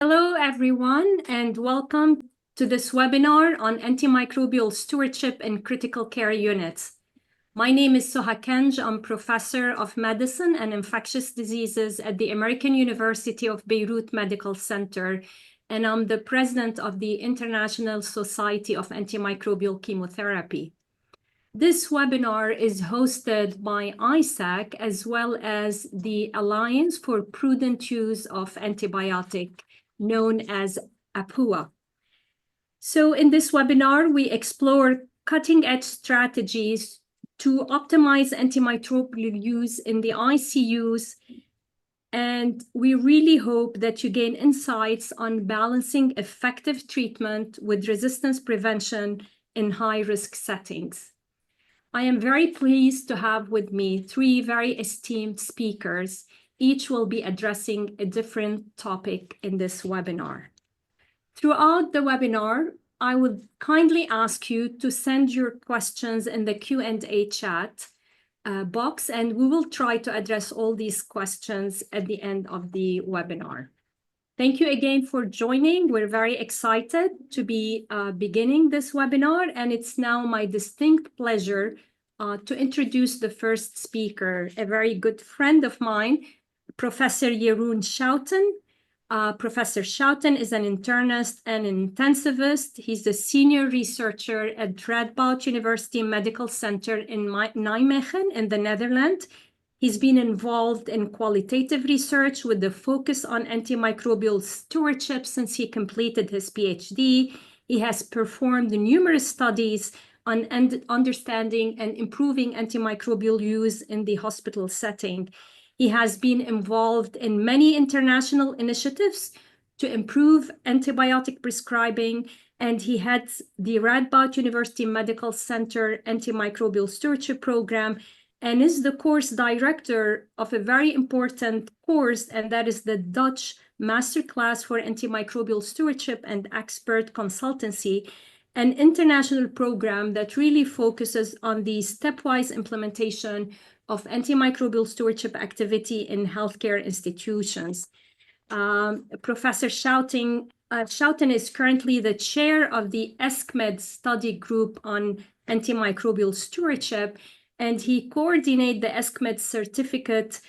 Hello, everyone, and welcome to this webinar on antimicrobial stewardship in critical care units. My name is Souha Kanj. I'm professor of medicine and infectious diseases at the American University of Beirut Medical Center, and I'm the president of the International Society of Antimicrobial Chemotherapy. This webinar is hosted by ISAC as well as the Alliance for Prudent Use of Antibiotic, known as APUA. So in this webinar, we explore cutting-edge strategies to optimize antimicrobial use in the ICUs, and we really hope that you gain insights on balancing effective treatment with resistance prevention in high-risk settings. I am very pleased to have with me three very esteemed speakers. Each will be addressing a different topic in this webinar. Throughout the webinar, I would kindly ask you to send your questions in the Q&A chat box, and we will try to address all these questions at the end of the webinar. Thank you again for joining. We're very excited to be beginning this webinar, and it's now my distinct pleasure to introduce the first speaker, a very good friend of mine, Professor Jeroen Schouten. Professor Schouten is an internist and an intensivist. He's the senior researcher at Radboud University Medical Center in Nijmegen in the Netherlands. He's been involved in qualitative research with the focus on antimicrobial stewardship since he completed his PhD. He has performed numerous studies on understanding and improving antimicrobial use in the hospital setting. He has been involved in many international initiatives to improve antibiotic prescribing, and he heads the Radboud University Medical Center Antimicrobial Stewardship Program and is the course director of a very important course, and that is the Dutch Masterclass for Antimicrobial Stewardship and Expert Consultancy, an international program that really focuses on the stepwise implementation of antimicrobial stewardship activity in healthcare institutions. Professor Schouten is currently the chair of the ESCMED study group on antimicrobial stewardship, and he coordinates the ESCMED certificate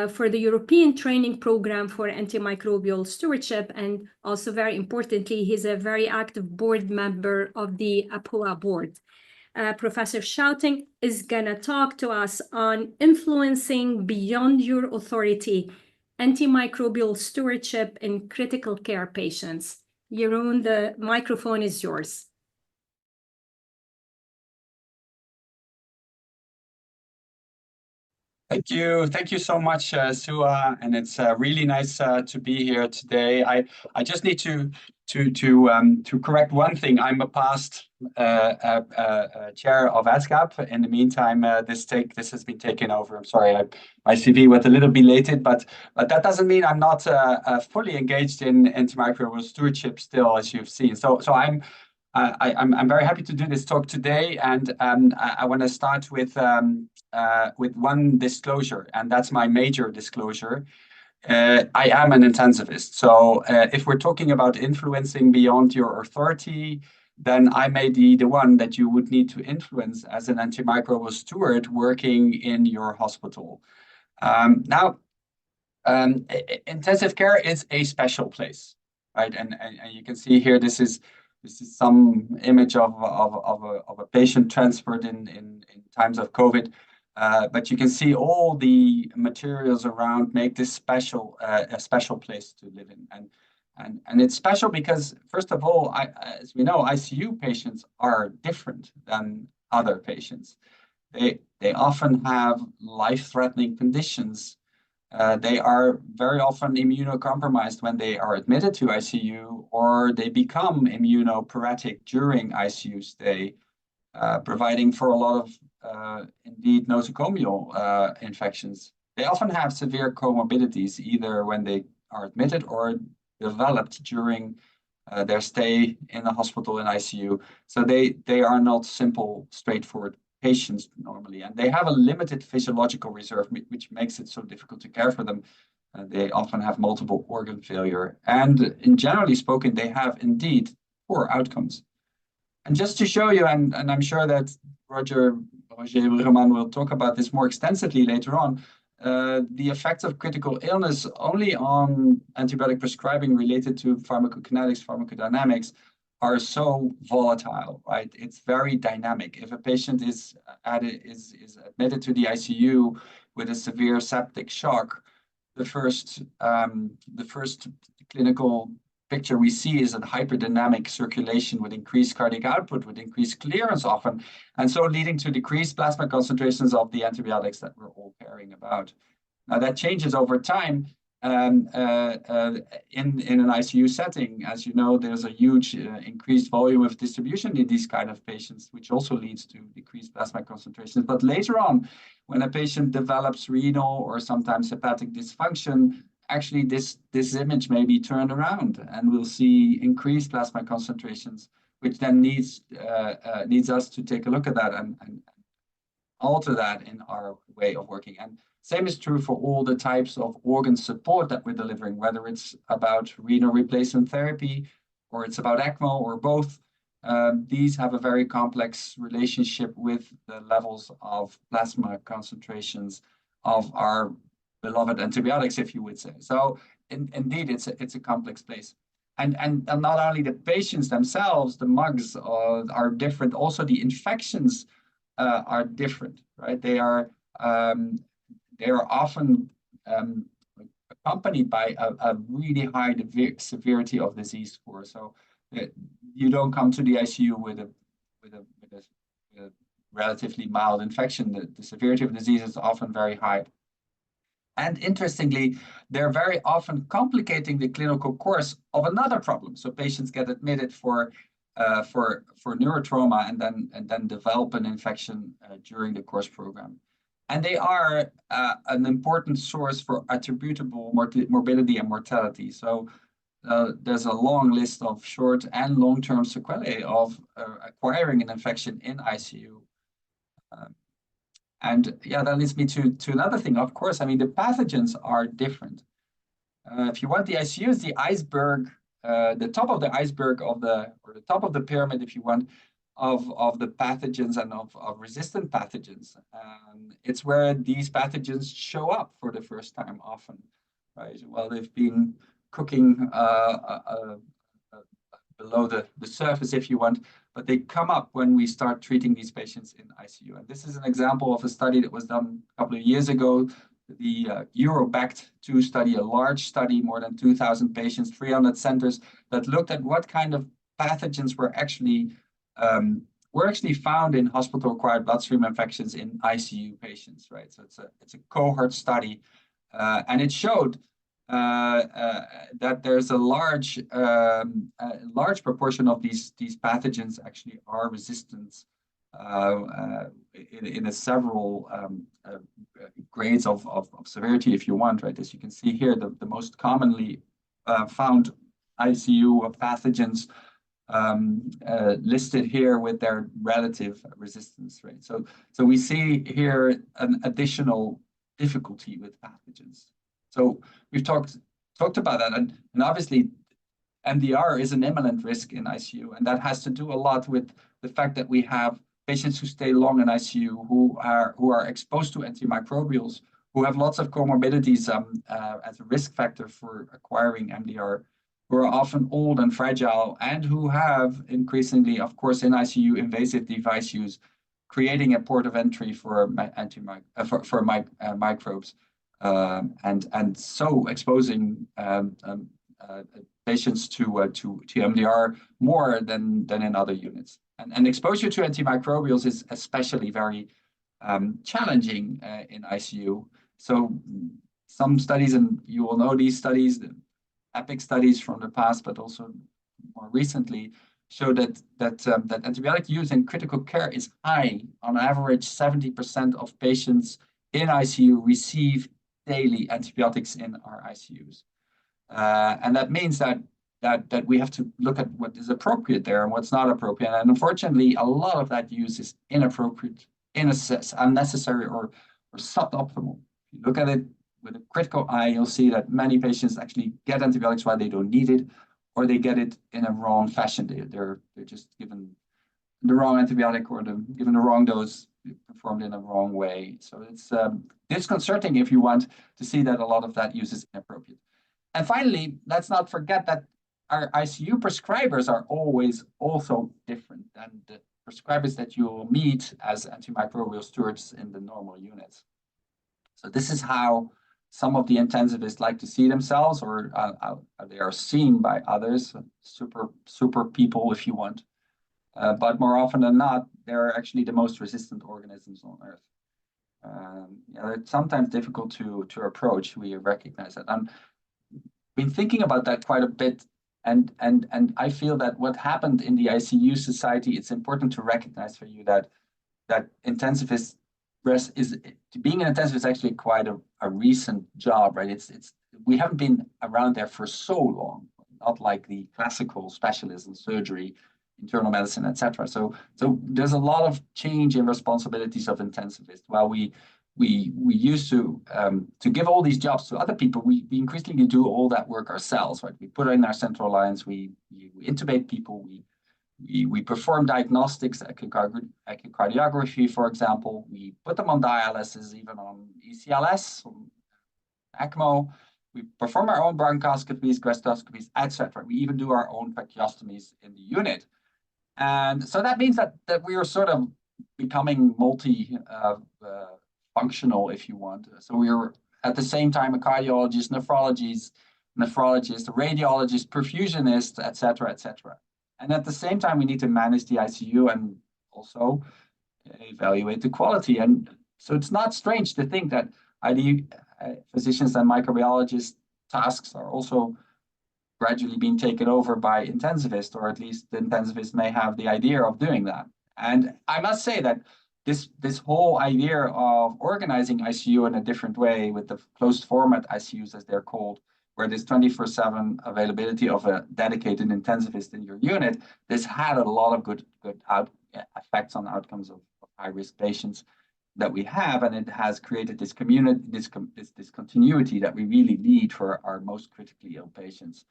for the European Training Program for Antimicrobial Stewardship, and also very importantly, he's a very active board member of the APUA board. Professor Schouten is going to talk to us on influencing beyond your authority, antimicrobial stewardship in critical care patients. Jeroen, the microphone is yours. Thank you so much, Souha, and it's really nice to be here today. I just need to correct one thing. I'm a past chair of ASCAP. In the meantime, this has been taken over. I'm sorry, my CV was a little belated, but that doesn't mean I'm not fully engaged in antimicrobial stewardship still, as you've seen. So I'm very happy to do this talk today, and I want to start with one disclosure, and that's my major disclosure. I am an intensivist, so if we're talking about influencing beyond your authority, then I may be the one that you would need to influence as an antimicrobial steward working in your hospital. Intensive care is a special place, right? And you can see here, this is some image of a patient transferred in times of COVID. But you can see all the materials around make this a special place to live in. And it's special because, first of all, as we know, ICU patients are different than other patients. They often have life-threatening conditions. They are very often immunocompromised when they are admitted to ICU, or they become immunoparetic during ICU stay, providing for a lot of, indeed, nosocomial infections. They often have severe comorbidities, either when they are admitted or developed during their stay in the hospital in ICU. So they are not simple, straightforward patients normally, and they have a limited physiological reserve, which makes it so difficult to care for them. They often have multiple organ failure. And in generally spoken, they have indeed poor outcomes. And just to show you, and I'm sure that Roger Bruggemann will talk about this more extensively later on, the effects of critical illness only on antibiotic prescribing related to pharmacokinetics, pharmacodynamics are so volatile, right? It's very dynamic. If a patient is admitted to the ICU with a severe septic shock, the first clinical picture we see is a hyperdynamic circulation with increased cardiac output, with increased clearance often, and so leading to decreased plasma concentrations of the antibiotics that we're all caring about. Now that changes over time in an ICU setting. As you know, there's a huge increased volume of distribution in these kind of patients, which also leads to decreased plasma concentrations. But later on, when a patient develops renal or sometimes hepatic dysfunction, actually this image may be turned around, and we'll see increased plasma concentrations, which then needs us to take a look at that and alter that in our way of working. And same is true for all the types of organ support that we're delivering, whether it's about renal replacement therapy or it's about ECMO or both. These have a very complex relationship with the levels of plasma concentrations of our beloved antibiotics, if you would say. So indeed, it's a complex place. And not only the patients themselves, the mugs are different, also the infections are different, right? They are often accompanied by a really high severity of disease score. So you don't come to the ICU with a relatively mild infection. The severity of disease is often very high. And interestingly, they're very often complicating the clinical course of another problem. So patients get admitted for neurotrauma and then develop an infection during the course program. And they are an important source for attributable morbidity and mortality. So there's a long list of short and long-term sequelae of acquiring an infection in ICU. And yeah, that leads me to another thing. Of course, I mean, the pathogens are different. If you want, the ICU is the iceberg, the top of the iceberg or the top of the pyramid, if you want, of the pathogens and of resistant pathogens. It's where these pathogens show up for the first time often, right? Well, they've been cooking below the surface, if you want, but they come up when we start treating these patients in ICU. And this is an example of a study that was done a couple of years ago, the Eurobact-2 study, a large study, more than 2,000 patients, 300 centers, that looked at what kind of pathogens were actually found in hospital-acquired bloodstream infections in ICU patients, right? So it's a cohort study, and it showed that there's a large proportion of these pathogens actually are resistant in a several grades of severity, if you want, right? As you can see here, the most commonly found ICU pathogens listed here with their relative resistance rate. So we see here an additional difficulty with pathogens. So we've talked about that, and obviously MDR is an imminent risk in ICU, and that has to do a lot with the fact that we have patients who stay long in ICU, who are exposed to antimicrobials, who have lots of comorbidities as a risk factor for acquiring MDR, who are often old and fragile, and who have increasingly, of course, in ICU, invasive device use, creating a port of entry for microbes. And so exposing patients to MDR more than in other units. And exposure to antimicrobials is especially very challenging in ICU. So some studies, and you will know these studies, the EPIC studies from the past, but also more recently, show that antibiotic use in critical care is high. On average, 70% of patients in ICU receive daily antibiotics in our ICUs. And that means that we have to look at what is appropriate there and what's not appropriate. And unfortunately, a lot of that use is inappropriate, unnecessary, or suboptimal. If you look at it, with a critical eye, you'll see that many patients actually get antibiotics while they don't need it, or they get it in a wrong fashion. They're just given the wrong antibiotic or given the wrong dose, performed in a wrong way. So it's disconcerting if you want to see that a lot of that use is inappropriate. And finally, let's not forget that our ICU prescribers are always also different than the prescribers that you will meet as antimicrobial stewards in the normal units. So this is how some of the intensivists like to see themselves, or they are seen by others, super people, if you want. But more often than not, they're actually the most resistant organisms on Earth. It's sometimes difficult to approach. We recognize that. I've been thinking about that quite a bit, and I feel that what happened in the ICU society, it's important to recognize for you that intensivist being an intensivist is actually quite a recent job, right? We haven't been around there for so long, not like the classical specialism, surgery, internal medicine, etc. So there's a lot of change in responsibilities of intensivists. While we used to give all these jobs to other people, we increasingly do all that work ourselves, right? We put in our central lines, we intubate people, we perform diagnostics, echocardiography, for example. We put them on dialysis, even on ECLS, on ECMO. We perform our own bronchoscopies, gastroscopies, etc. We even do our own tracheostomies in the unit. And so that means that we are sort of becoming multi-functional, if you want. So we're at the same time a cardiologist, nephrologist, a radiologist, perfusionist, etc., etc. And at the same time, we need to manage the ICU and also evaluate the quality. And so it's not strange to think that physicians and microbiologists tasks are also gradually being taken over by intensivists, or at least the intensivists may have the idea of doing that. And I must say that this whole idea of organizing ICU in a different way with the closed format ICUs, as they're called, where there's 24/7 availability of a dedicated intensivist in your unit, this had a lot of good effects on outcomes of high-risk patients that we have, and it has created this community, this continuity that we really need for our most critically ill patients.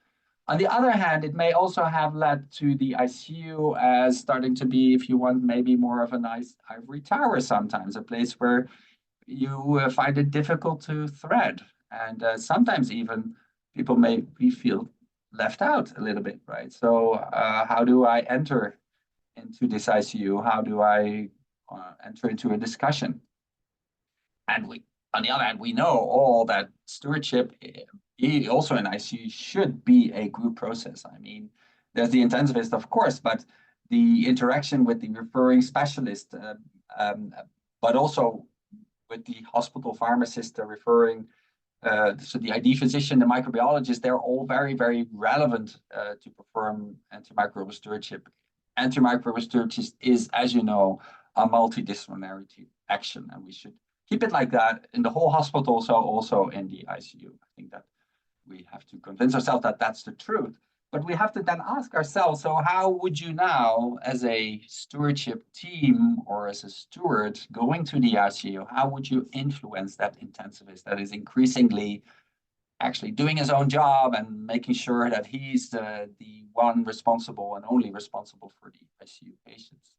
On the other hand, it may also have led to the ICU as starting to be, if you want, maybe more of a nice ivory tower sometimes, a place where you find it difficult to thread. And sometimes even people may feel left out a little bit, right? So how do I enter into this ICU? How do I enter into a discussion? And on the other hand, we know all that stewardship, also in ICU, should be a group process. I mean, there's the intensivist, of course, but the interaction with the referring specialist, but also with the hospital pharmacist, the referring, so the ID physician, the microbiologist, they're all very, very relevant to perform antimicrobial stewardship. Antimicrobial stewardship is, as you know, a multidisciplinary action, and we should keep it like that in the whole hospital, so also in the ICU. I think that we have to convince ourselves that that's the truth. But we have to then ask ourselves, so how would you now, as a stewardship team or as a steward going to the ICU, how would you influence that intensivist that is increasingly actually doing his own job and making sure that he's the one responsible and only responsible for the ICU patients?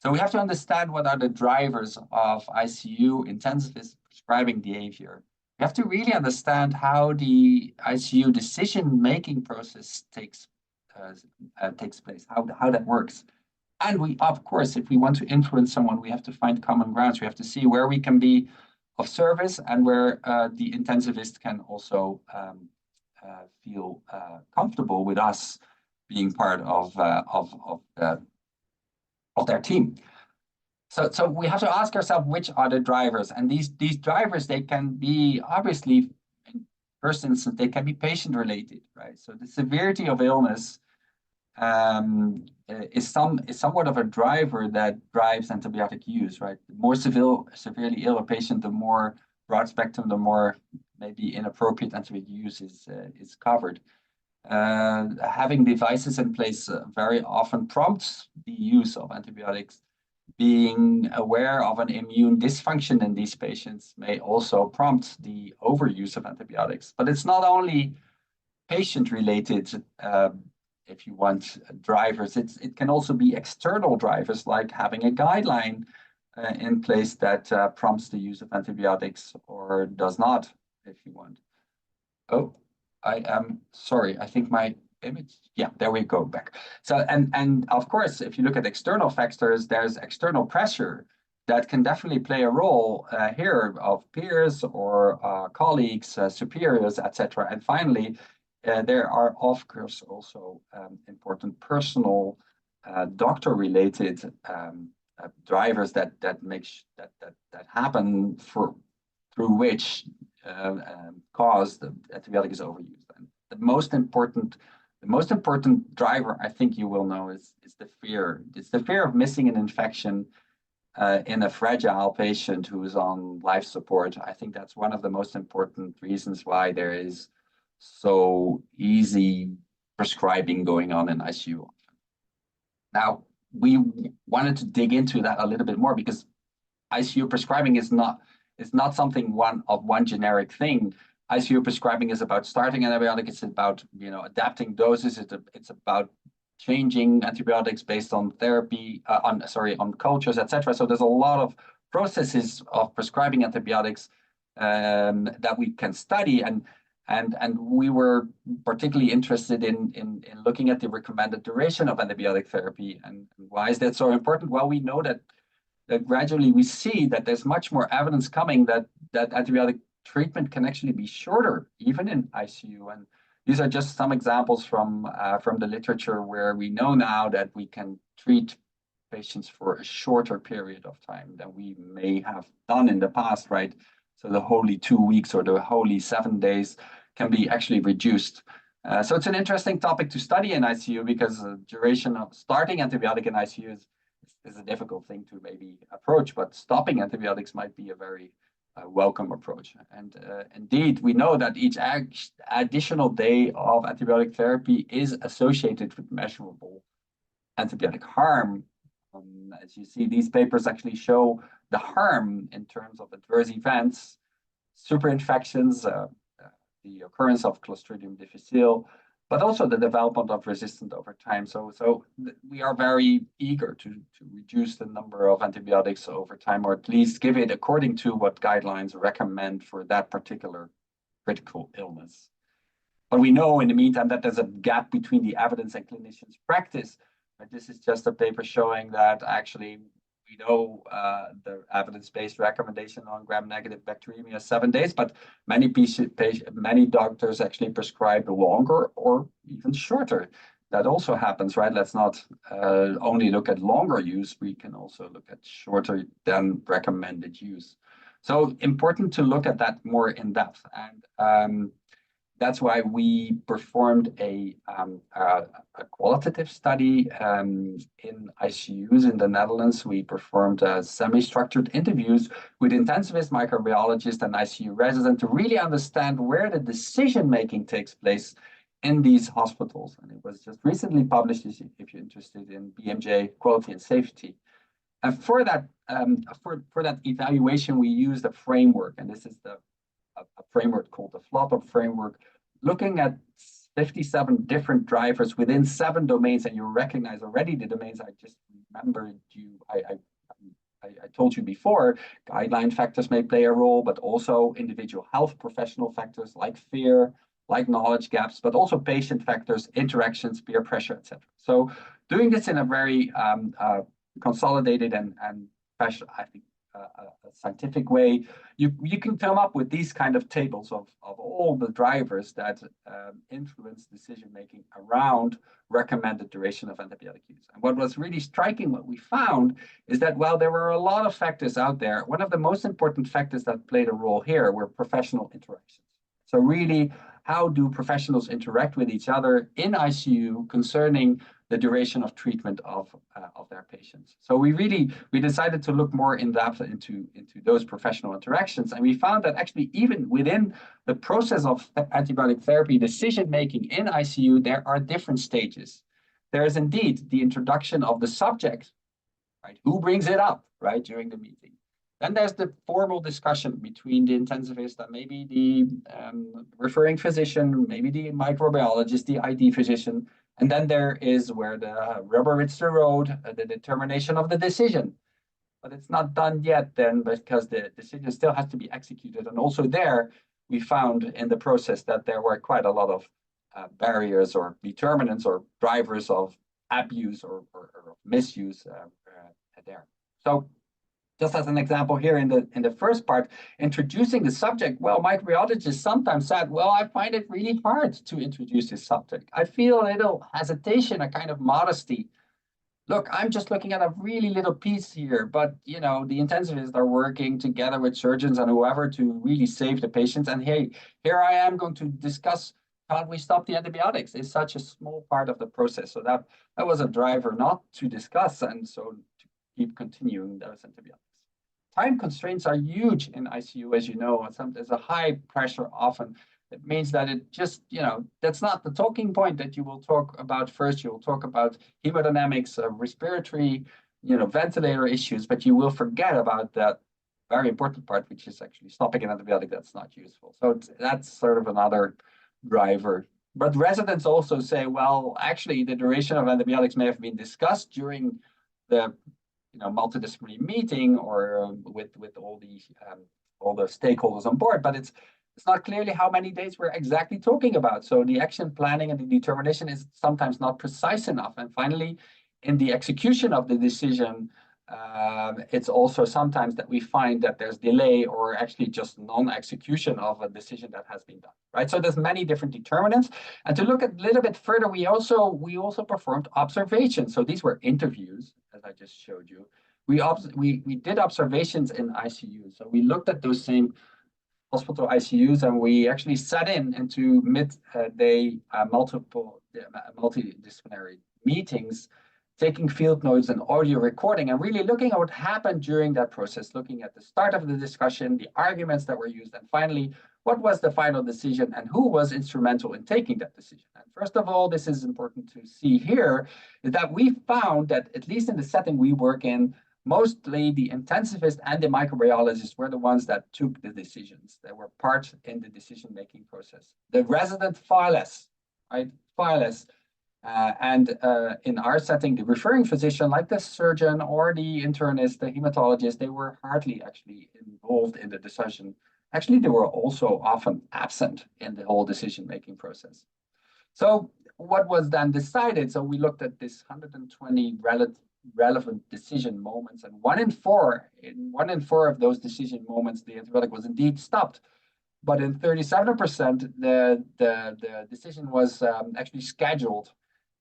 So we have to understand what are the drivers of ICU intensivists prescribing behavior. We have to really understand how the ICU decision-making process takes place, how that works. And we, of course, if we want to influence someone, we have to find common grounds. We have to see where we can be of service and where the intensivist can also feel comfortable with us being part of their team. So we have to ask ourselves, which are the drivers? And these drivers, they can be, obviously, in first instance, they can be patient-related, right? So the severity of illness is somewhat of a driver that drives antibiotic use, right? The more severely ill a patient, the more broad spectrum, the more maybe inappropriate antibiotic use is covered. Having devices in place very often prompts the use of antibiotics being aware of an immune dysfunction in these patients may also prompt the overuse of antibiotics. But it's not only patient-related, if you want, drivers. It can also be external drivers, like having a guideline in place that prompts the use of antibiotics or does not, if you want. Oh, I am sorry. I think my image. Yeah, there we go back. So, and of course, if you look at external factors, there's external pressure that can definitely play a role here of peers or colleagues, superiors, etc. And finally, there are, of course, also important personal doctor-related drivers that happen through which cause the antibiotic is overused. And the most important driver, I think you will know, is the fear. It's the fear of missing an infection in a fragile patient who is on life support. I think that's one of the most important reasons why there is so easy prescribing going on in ICU. Now, we wanted to dig into that a little bit more because ICU prescribing is not something one generic thing. ICU prescribing is about starting antibiotic. It's about adapting doses. It's about changing antibiotics based on therapy, on cultures, etc. So there's a lot of processes of prescribing antibiotics that we can study, and we were particularly interested in looking at the recommended duration of antibiotic therapy. And why is that so important? Well, we know that gradually we see that there's much more evidence coming that antibiotic treatment can actually be shorter, even in ICU. And these are just some examples from the literature where we know now that we can treat patients for a shorter period of time than we may have done in the past, right? So the holy 2 weeks or the holy 7 days can be actually reduced. So it's an interesting topic to study in ICU because the duration of starting antibiotic in ICU is a difficult thing to maybe approach, but stopping antibiotics might be a very welcome approach. And indeed, we know that each additional day of antibiotic therapy is associated with measurable antibiotic harm. As you see, these papers actually show the harm in terms of adverse events, superinfections, the occurrence of Clostridium difficile, but also the development of resistance over time. So we are very eager to reduce the number of antibiotics over time, or at least give it according to what guidelines recommend for that particular critical illness. But we know in the meantime that there's a gap between the evidence and clinicians' practice. But this is just a paper showing that actually we know the evidence-based recommendation on gram-negative bacteremia is 7 days, but many doctors actually prescribe longer or even shorter. That also happens, right? Let's not only look at longer use, we can also look at shorter than recommended use. So important to look at that more in depth. And that's why we performed a qualitative study in ICUs in the Netherlands. We performed semi-structured interviews with intensivist microbiologists and ICU residents to really understand where the decision-making takes place in these hospitals. And it was just recently published, if you're interested, in BMJ Quality and Safety. And for that evaluation, we used a framework, and this is a framework called the FLOTOP framework, looking at 57 different drivers within 7 domains, and you recognize already the domains I just remembered you. I told you before, guideline factors may play a role, but also individual health professional factors like fear, like knowledge gaps, but also patient factors, interactions, peer pressure, etc. So doing this in a very consolidated and I think a scientific way, you can come up with these kind of tables of all the drivers that influence decision-making around recommended duration of antibiotic use. And what was really striking, what we found, is that while there were a lot of factors out there, one of the most important factors that played a role here were professional interactions. So really, how do professionals interact with each other in ICU concerning the duration of treatment of their patients? So we decided to look more in depth into those professional interactions, and we found that actually even within the process of antibiotic therapy decision-making in ICU, there are different stages. There is indeed the introduction of the subject right? Who brings it up, right, during the meeting? Then there's the formal discussion between the intensivist and maybe the referring physician, maybe the microbiologist, the ID physician. And then there is where the rubber hits the road, the determination of the decision. But it's not done yet then because the decision still has to be executed. And also there, we found in the process that there were quite a lot of barriers or determinants or drivers of abuse or misuse there. So just as an example here in the first part, introducing the subject, well, microbiologists sometimes said, well, I find it really hard to introduce this subject. I feel a little hesitation, a kind of modesty. Look, I'm just looking at a really little piece here, but the intensivists are working together with surgeons and whoever to really save the patients. And hey, here I am going to discuss how we stop the antibiotics. It's such a small part of the process. So that was a driver not to discuss and so to keep continuing those antibiotics. Time constraints are huge in ICU, as you know. There's a high pressure often. It means that it just, that's not the talking point that you will talk about first. You will talk about hemodynamics, respiratory, ventilator issues, but you will forget about that very important part, which is actually stopping an antibiotic that's not useful. So that's sort of another driver. But residents also say, well, actually, the duration of antibiotics may have been discussed during the multidisciplinary meeting or with all the stakeholders on board, but it's not clearly how many days we're exactly talking about. So the action planning and the determination is sometimes not precise enough. And finally, in the execution of the decision, it's also sometimes that we find that there's delay or actually just non-execution of a decision that has been done, right? So there's many different determinants. And to look a little bit further, we also performed observations. So these were interviews, as I just showed you. We did observations in ICU. So we looked at those same hospital ICUs, and we actually sat into mid-day multidisciplinary meetings, taking field notes and audio recording, and really looking at what happened during that process, looking at the start of the discussion, the arguments that were used, and finally, what was the final decision and who was instrumental in taking that decision. And first of all, this is important to see here, is that we found that, at least in the setting we work in, mostly the intensivists and the microbiologists were the ones that took the decisions. They were part in the decision-making process. The resident far less, right? Far less. And in our setting, the referring physician, like the surgeon or the internist, the hematologist, they were hardly actually involved in the decision. Actually, they were also often absent in the whole decision-making process. So what was then decided? So we looked at this 120 relevant decision moments, and one in four of those decision moments, the antibiotic was indeed stopped. But in 37%, the decision was actually scheduled.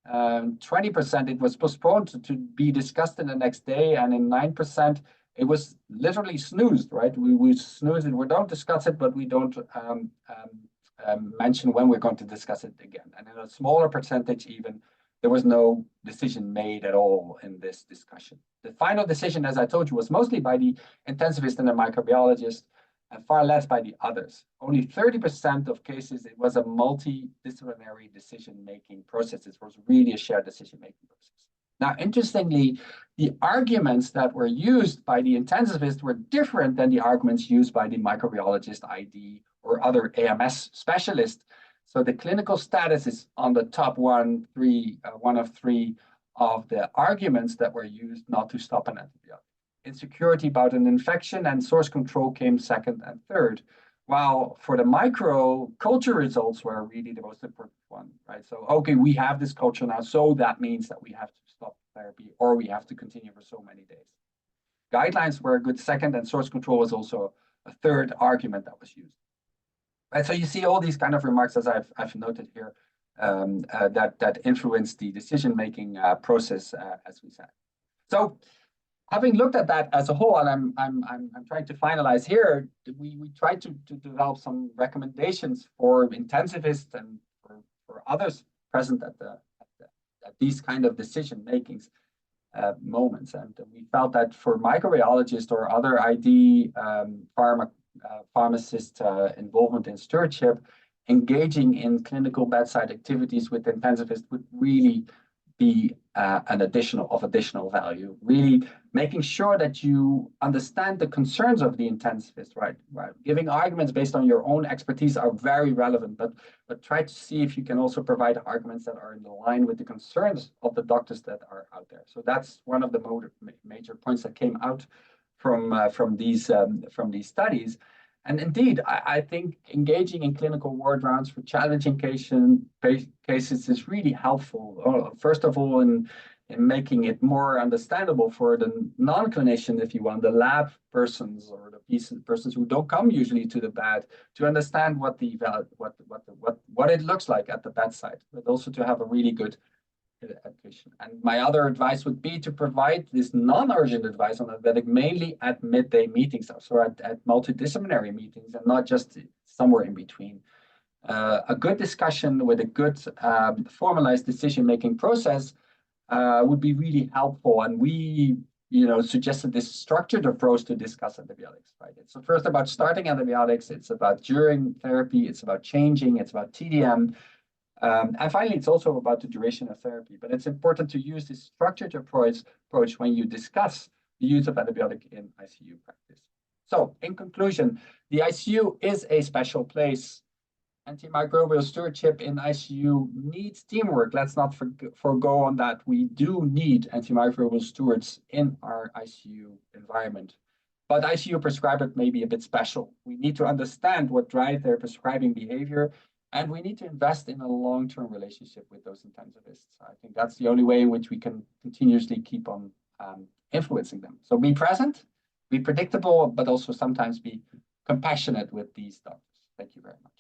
20% it was postponed to be discussed in the next day, and in 9% it was literally snoozed, right? We snooze it, we don't discuss it, but we don't mention when we're going to discuss it again. And in a smaller percentage even, there was no decision made at all in this discussion. The final decision, as I told you, was mostly by the intensivist and the microbiologist, and far less by the others. Only 30% of cases, it was a multidisciplinary decision-making process. It was really a shared decision-making process. Now, interestingly, the arguments that were used by the intensivist were different than the arguments used by the microbiologist, ID, or other AMS specialists. So the clinical status is on the top one of three of the arguments that were used not to stop an antibiotic. Insecurity about an infection and source control came second and third, while for the micro, culture results were really the most important one, right? So, okay, we have this culture now, so that means that we have to stop therapy or we have to continue for so many days. Guidelines were a good second, and source control was also a third argument that was used. Right, so you see all these kind of remarks, as I've noted here, that influence the decision-making process, as we said. So, having looked at that as a whole, and I'm trying to finalize here, we tried to develop some recommendations for intensivists and for others present at these kind of decision-making moments. And we felt that for microbiologists or other ID pharmacist involvement in stewardship, engaging in clinical bedside activities with intensivists would really be of additional value. Really making sure that you understand the concerns of the intensivist, right? Giving arguments based on your own expertise are very relevant, but try to see if you can also provide arguments that are in line with the concerns of the doctors that are out there. So that's one of the major points that came out from these studies. And indeed, I think engaging in clinical ward rounds for challenging cases is really helpful. First of all, in making it more understandable for the non-clinician, if you want, the lab persons or the persons who don't come usually to the bed, to understand what it looks like at the bedside, but also to have a really good education. And my other advice would be to provide this non-urgent advice on antibiotic mainly at midday meetings, so at multidisciplinary meetings, and not just somewhere in between. A good discussion with a good formalized decision-making process would be really helpful. And we, suggested this structured approach to discuss antibiotics, right? It's first about starting antibiotics, it's about during therapy, it's about changing, it's about TDM. And finally, it's also about the duration of therapy. But it's important to use this structured approach when you discuss the use of antibiotic in ICU practice. So in conclusion, the ICU is a special place. Antimicrobial stewardship in ICU needs teamwork. Let's not forgo on that. We do need antimicrobial stewards in our ICU environment. But ICU prescribers may be a bit special. We need to understand what drives their prescribing behavior, and we need to invest in a long-term relationship with those intensivists. I think that's the only way in which we can continuously keep on influencing them. So be present, be predictable, but also sometimes be compassionate with these doctors. Thank you very much.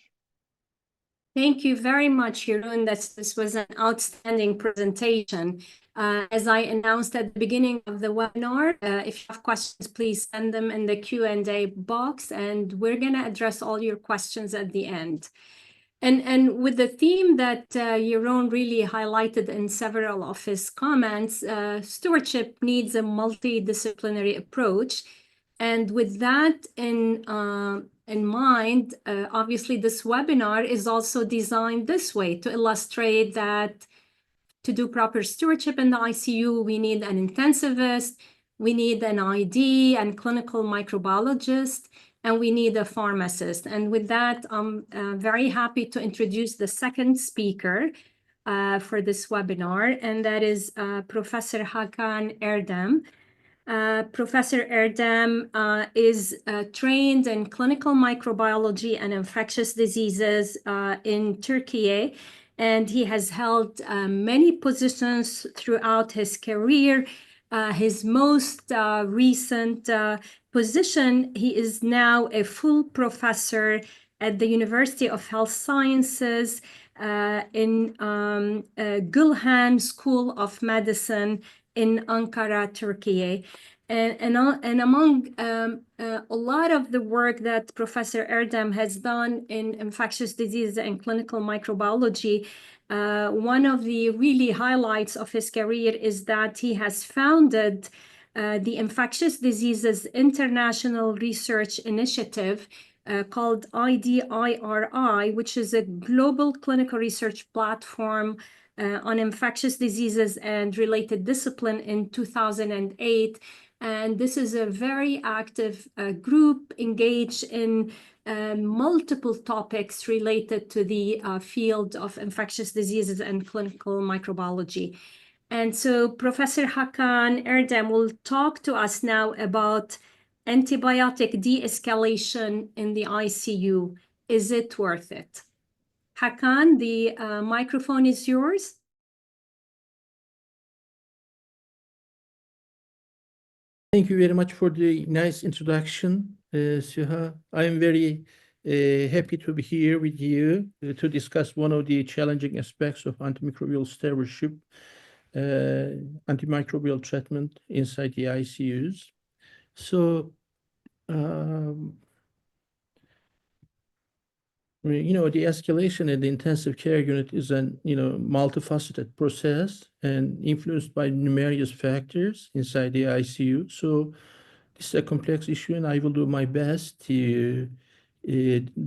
Thank you very much, Jeroen. This was an outstanding presentation. As I announced at the beginning of the webinar, if you have questions, please send them in the Q&A box, and we're going to address all your questions at the end. And with the theme that Jeroen really highlighted in several of his comments, stewardship needs a multidisciplinary approach. And with that in mind, obviously this webinar is also designed this way to illustrate that to do proper stewardship in the ICU, we need an intensivist, we need an ID and clinical microbiologist, and we need a pharmacist. And with that, I'm very happy to introduce the second speaker for this webinar, and that is Professor Hakan Erdem. Professor Erdem is trained in clinical microbiology and infectious diseases in Turkey, and he has held many positions throughout his career. His most recent position, he is now a full professor at the University of Health Sciences in Gülhan School of Medicine in Ankara, Turkey. And among a lot of the work that Professor Erdem has done in infectious disease and clinical microbiology, one of the really highlights of his career is that he has founded the Infectious Diseases International Research Initiative called IDIRI, which is a global clinical research platform on infectious diseases and related discipline in 2008. And this is a very active group engaged in multiple topics related to the field of infectious diseases and clinical microbiology. And so Professor Hakan Erdem will talk to us now about antibiotic de-escalation in the ICU. Is it worth it? Hakan, the microphone is yours. Thank you very much for the nice introduction, Souha. I am very happy to be here with you to discuss one of the challenging aspects of antimicrobial stewardship, antimicrobial treatment inside the ICUs. So, the escalation in the intensive care unit is an, multifaceted process and influenced by numerous factors inside the ICU. So this is a complex issue, and I will do my best to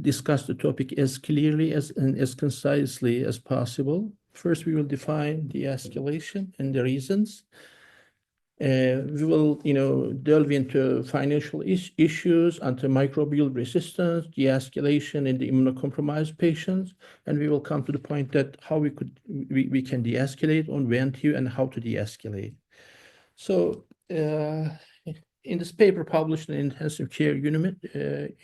discuss the topic as clearly and as concisely as possible. First, we will define de-escalation and the reasons. We will, delve into financial issues, antimicrobial resistance, de-escalation in the immunocompromised patients, and we will come to the point that how we can de-escalate, on when to, and how to de-escalate. So, in this paper published in Intensive Care Unit,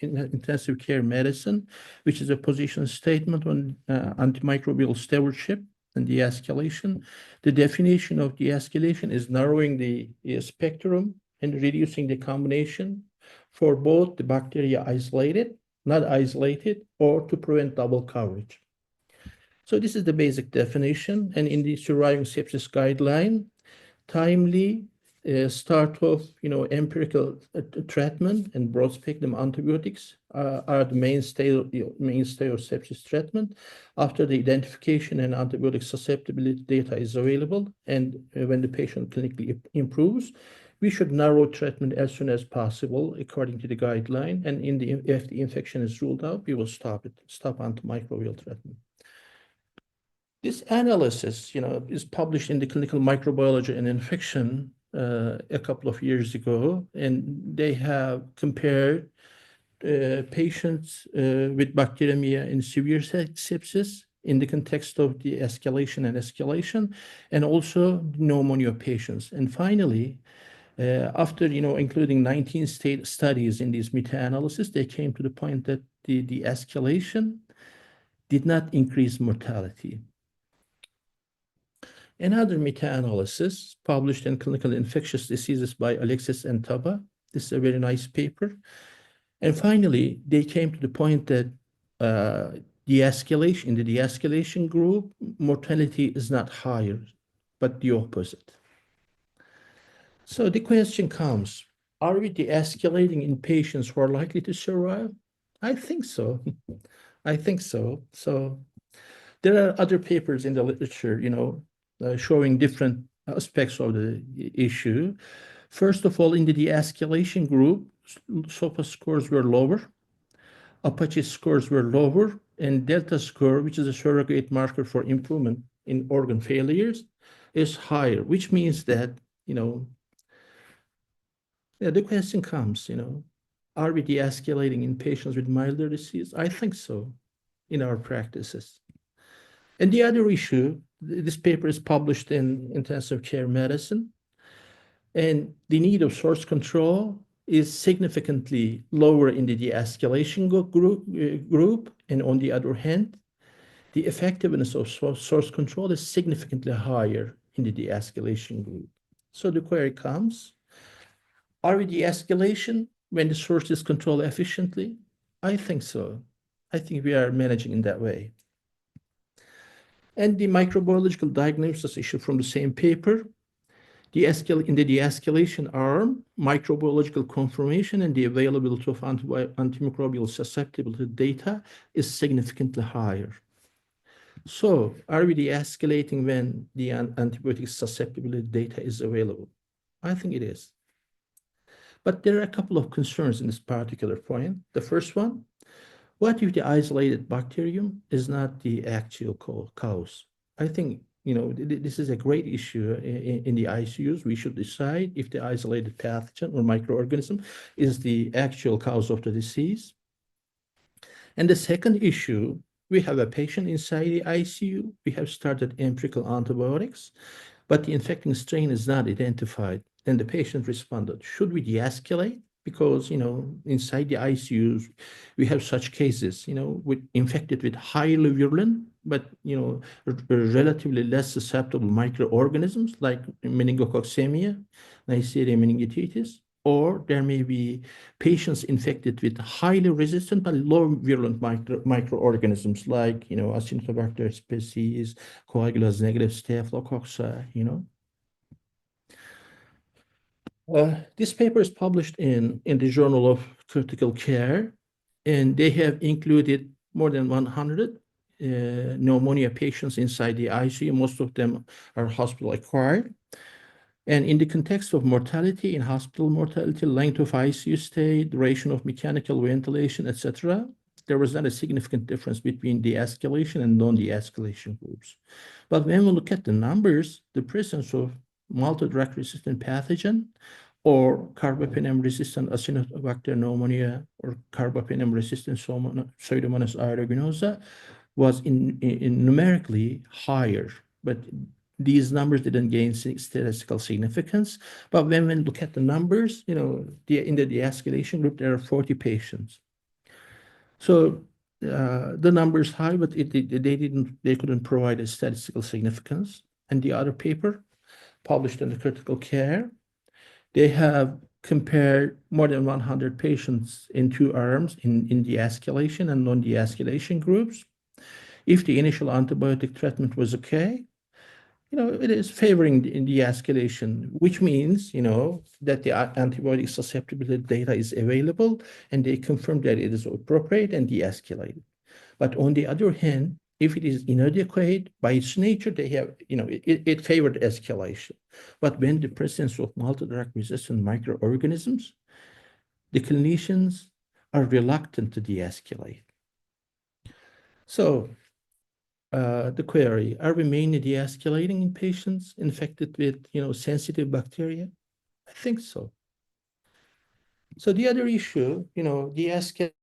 in Intensive Care Medicine, which is a position statement on antimicrobial stewardship and de-escalation, the definition of de-escalation is narrowing the spectrum and reducing the combination for both the bacteria isolated, not isolated, or to prevent double coverage. So this is the basic definition, and in the surviving sepsis guideline, timely start of empirical treatment and broad spectrum antibiotics are the mainstay of sepsis treatment. After the identification and antibiotic susceptibility data is available, and when the patient clinically improves, we should narrow treatment as soon as possible according to the guideline. And if the infection is ruled out, we will stop antimicrobial treatment. This analysis, is published in the Clinical Microbiology and Infection a couple of years ago, and they have compared patients with bacteremia in severe sepsis in the context of the escalation and escalation, and also pneumonia patients. And finally, after including 19 studies in these meta-analysis, they came to the point that the escalation did not increase mortality. Another meta-analysis published in Clinical Infectious Diseases by Alexis and Taba. This is a very nice paper. And finally, they came to the point that in the de-escalation group, mortality is not higher, but the opposite. So the question comes, are we de-escalating in patients who are likely to survive? I think so. I think so. So there are other papers in the literature, showing different aspects of the issue. First of all, in the de-escalation group, SOPA scores were lower, APACHE scores were lower, and delta score, which is a surrogate marker for improvement in organ failures, is higher, which means that, the question comes, are we de-escalating in patients with milder disease? I think so in our practices. And the other issue, this paper is published in Intensive Care Medicine, and the need of source control is significantly lower in the de-escalation group, and on the other hand, the effectiveness of source control is significantly higher in the de-escalation group. So the query comes, are we de-escalation when the source is controlled efficiently? I think so. I think we are managing in that way. And the microbiological diagnosis issue from the same paper, in the de-escalation arm, microbiological confirmation and the availability of antimicrobial susceptibility data is significantly higher. So are we de-escalating when the antibiotic susceptibility data is available? I think it is. But there are a couple of concerns in this particular point. The first one, what if the isolated bacterium is not the actual cause? I think, this is a great issue in the ICUs. We should decide if the isolated pathogen or microorganism is the actual cause of the disease. And the second issue, we have a patient inside the ICU. We have started empirical antibiotics, but the infecting strain is not identified. Then the patient responded, should we de-escalate? Because, inside the ICUs, we have such cases, infected with highly virulent, but, relatively less susceptible microorganisms like meningococcemia, Neisseria meningitis, or there may be patients infected with highly resistant but low virulent microorganisms like, Acinetobacter species, coagulase negative Staphylococcus, This paper is published in the Journal of Critical Care, and they have included more than 100 pneumonia patients inside the ICU. Most of them are hospital-acquired. And in the context of mortality, in hospital mortality, length of ICU stay, duration of mechanical ventilation, etc., there was not a significant difference between de-escalation and non-de-escalation groups. But when we look at the numbers, the presence of multi-drug-resistant pathogen or carbapenem-resistant Acinetobacter pneumonia or carbapenem-resistant Pseudomonas aeruginosa was numerically higher, but these numbers didn't gain statistical significance. But when we look at the numbers, in the de-escalation group, there are 40 patients. So the number is high, but they couldn't provide a statistical significance. And the other paper published in the critical care, they have compared more than 100 patients in two arms in de-escalation and non-de-escalation groups. If the initial antibiotic treatment was okay, it is favoring the de-escalation, which means, that the antibiotic susceptibility data is available and they confirm that it is appropriate and de-escalated. But on the other hand, if it is inadequate, by its nature, they have, it favored escalation. But when the presence of multi-drug resistant microorganisms, the clinicians are reluctant to de-escalate. So, the query, are we mainly de-escalating in patients infected with, sensitive bacteria? I think so. So the other issue, de-escalation,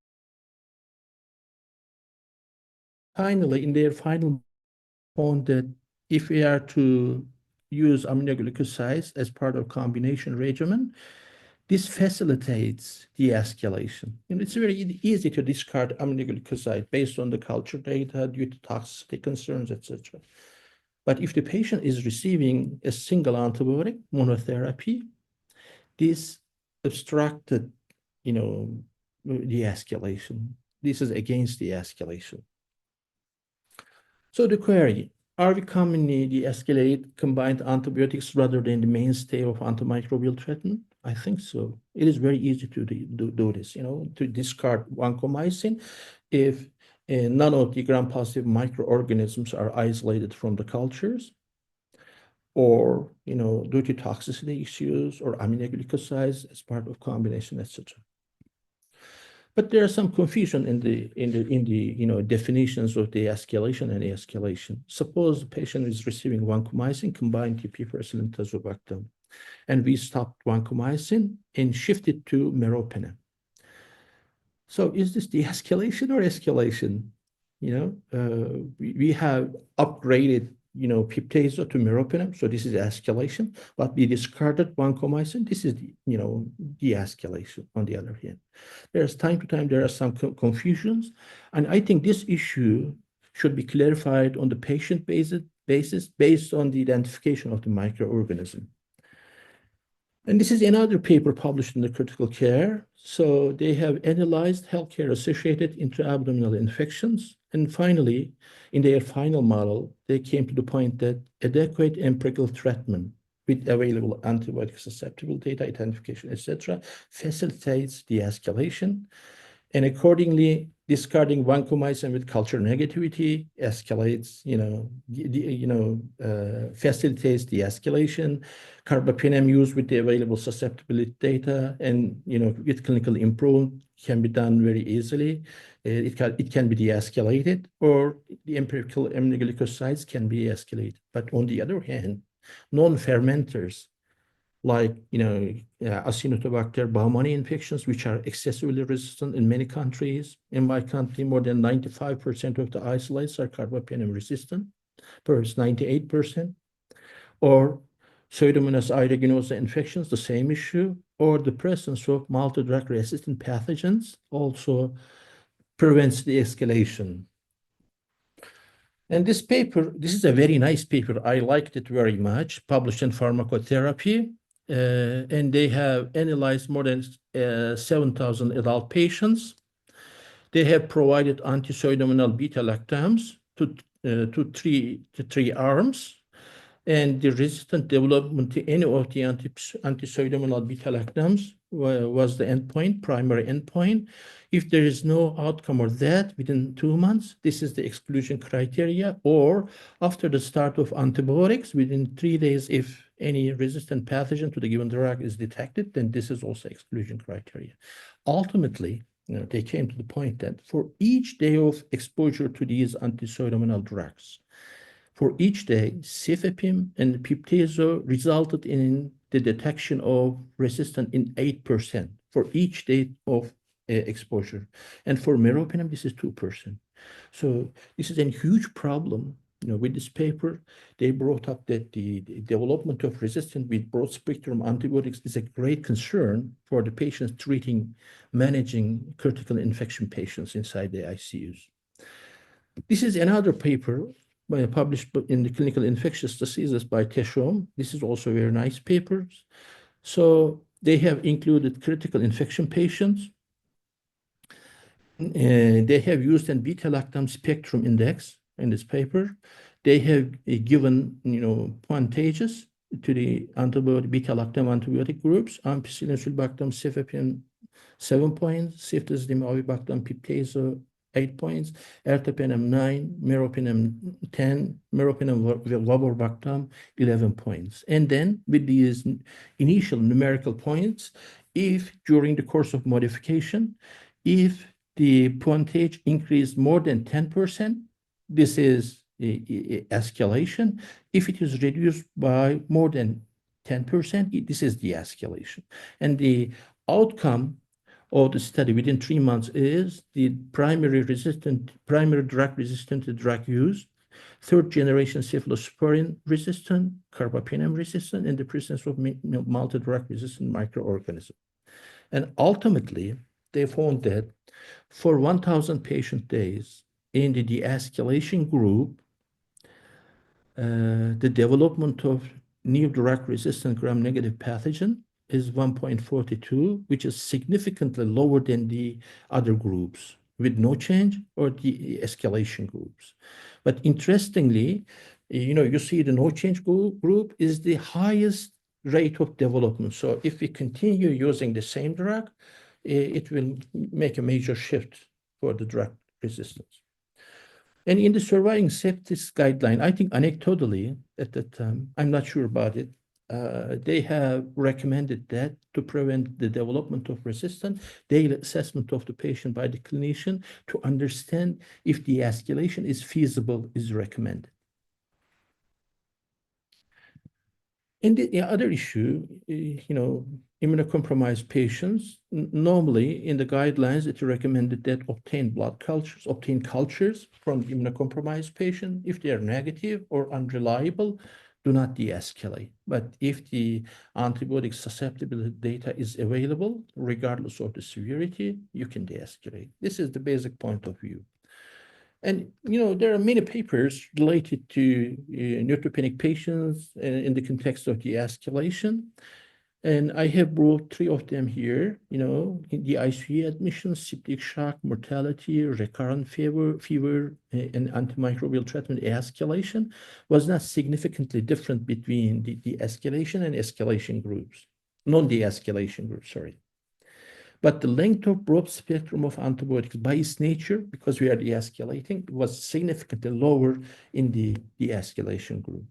finally, in their final point that if we are to use aminoglycosides as part of combination regimen, this facilitates de-escalation. It's very easy to discard aminoglycoside based on the culture data due to toxicity concerns, etc. But if the patient is receiving a single antibiotic monotherapy, this obstructed, de-escalation. This is against de-escalation. So the query, are we commonly de-escalate combined antibiotics rather than the mainstay of antimicrobial treatment? I think so. It is very easy to do this, to discard vancomycin if none of the gram-positive microorganisms are isolated from the cultures, or, due to toxicity issues or aminoglycosides as part of combination, etc. But there is some confusion in the definitions of the escalation and de-escalation. Suppose the patient is receiving vancomycin combined TP and tazobactam, and we stopped vancomycin and shifted to meropenem. So is this de-escalation or escalation? We have upgraded, piptazo to meropenem, so this is escalation, but we discarded vancomycin. This is, de-escalation on the other hand. There's time to time, there are some confusions, and I think this issue should be clarified on the patient basis based on the identification of the microorganism. And this is another paper published in the critical care. So they have analyzed healthcare-associated intra-abdominal infections. And finally, in their final model, they came to the point that adequate empirical treatment with available antibiotic susceptible data, identification, etc., facilitates de-escalation. And accordingly, discarding vancomycin with culture negativity escalates, facilitates de-escalation. Carbapenem used with the available susceptibility data and, with clinical improvement can be done very easily. It can be de-escalated, or the empirical aminoglycosides can be escalated. But on the other hand, non-fermenters like, Acinetobacter baumannii infections, which are excessively resistant in many countries. In my country, more than 95% of the isolates are carbapenem resistant, perhaps 98%. Or Pseudomonas aeruginosa infections, the same issue, or the presence of multi-drug resistant pathogens also prevents the escalation. And this paper, this is a very nice paper. I liked it very much, published in Pharmacotherapy. And they have analyzed more than 7,000 adult patients. They have provided anti-pseudomonal beta-lactams to three arms. And the resistant development to any of the anti-pseudomonal beta-lactams was the endpoint, primary endpoint. If there is no outcome or that within 2 months, this is the exclusion criteria, or after the start of antibiotics within 3 days, if any resistant pathogen to the given drug is detected, then this is also exclusion criteria. Ultimately, they came to the point that for each day of exposure to these antipseudomonal drugs, for each day, cefepime and piptazo resulted in the detection of resistance in 8% for each day of exposure. And for meropenem, this is 2%. So this is a huge problem. With this paper, they brought up that the development of resistance with broad-spectrum antibiotics is a great concern for the patients managing critical infection patients inside the ICUs. This is another paper published in the Clinical Infectious Diseases by Teshom. This is also a very nice paper. So they have included critical infection patients. They have used a beta-lactam spectrum index in this paper. They have given, pointages to the antibiotic beta-lactam antibiotic groups: ampicillin, sulbactam, cefepime, 7 points; ceftazidime, avibactam, piptazo, 8 points; ertapenem, 9; meropenem, 10; meropenem, vaborbactam, 11 points. And then with these initial numerical points, if during the course of modification, if the pointage increased more than 10%, this is escalation. If it is reduced by more than 10%, this is de-escalation. And the outcome of the study within 3 months is the primary drug-resistant drug use, third-generation cephalosporin resistant, carbapenem resistant, and the presence of multi-drug resistant microorganisms. And ultimately, they found that for 1,000 patient days in the de-escalation group, the development of new drug-resistant gram-negative pathogen is 1.42, which is significantly lower than the other groups with no change or the escalation groups. But interestingly, you see the no change group is the highest rate of development. So if we continue using the same drug, it will make a major shift for the drug resistance. And in the surviving sepsis guideline, I think anecdotally at that time, I'm not sure about it, they have recommended that to prevent the development of resistance, daily assessment of the patient by the clinician to understand if the escalation is feasible is recommended. And the other issue, immunocompromised patients, normally in the guidelines, it's recommended that obtain cultures from the immunocompromised patient. If they are negative or unreliable, do not de-escalate. But if the antibiotic susceptibility data is available, regardless of the severity, you can de-escalate. This is the basic point of view. And, there are many papers related to neutropenic patients in the context of de-escalation. And I have brought 3 of them here, in the ICU admissions, septic shock, mortality, recurrent fever, and antimicrobial treatment escalation was not significantly different between the de-escalation and escalation groups, non-de-escalation groups, sorry. But the length of broad spectrum of antibiotics by its nature, because we are de-escalating, was significantly lower in the de-escalation group.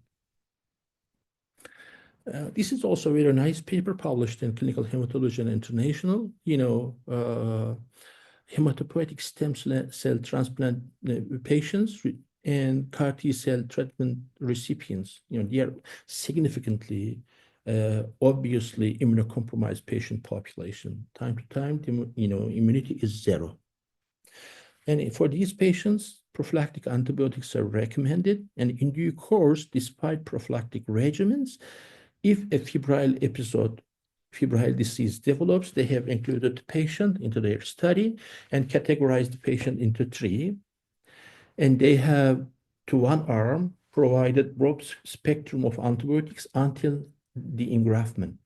This is also a very nice paper published in Clinical Hematology and International. Hematopoietic stem cell transplant patients and CAR T cell treatment recipients, they are significantly obviously immunocompromised patient population. Time to time, immunity is 0. And for these patients, prophylactic antibiotics are recommended. And in due course, despite prophylactic regimens, if a febrile disease develops, they have included the patient into their study and categorized the patient into 3. And they have, to one arm, provided broad spectrum of antibiotics until the engraftment.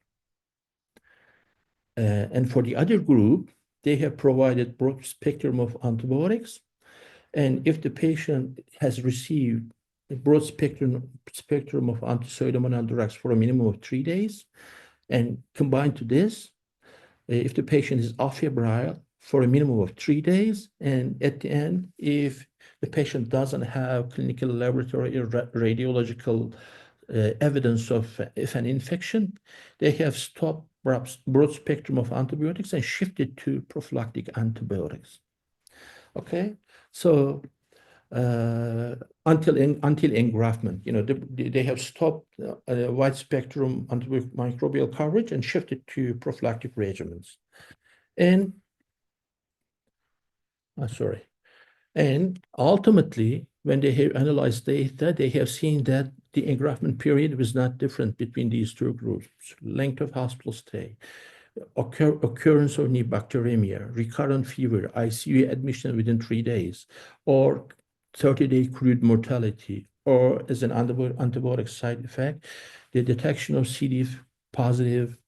And for the other group, they have provided broad spectrum of antibiotics. And if the patient has received a broad spectrum of antipseudomonal drugs for a minimum of 3 days, and combined to this, if the patient is afebrile for a minimum of 3 days, and at the end, if the patient doesn't have clinical laboratory or radiological evidence of an infection, they have stopped perhaps broad spectrum of antibiotics and shifted to prophylactic antibiotics. Okay, so until engraftment, they have stopped wide spectrum antimicrobial coverage and shifted to prophylactic regimens. And and ultimately, when they have analyzed data, they have seen that the engraftment period was not different between these two groups. Length of hospital stay, occurrence of new bacteremia, recurrent fever, ICU admission within 3 days, or 30-day crude mortality, or as an antibiotic side effect, the detection of CD positive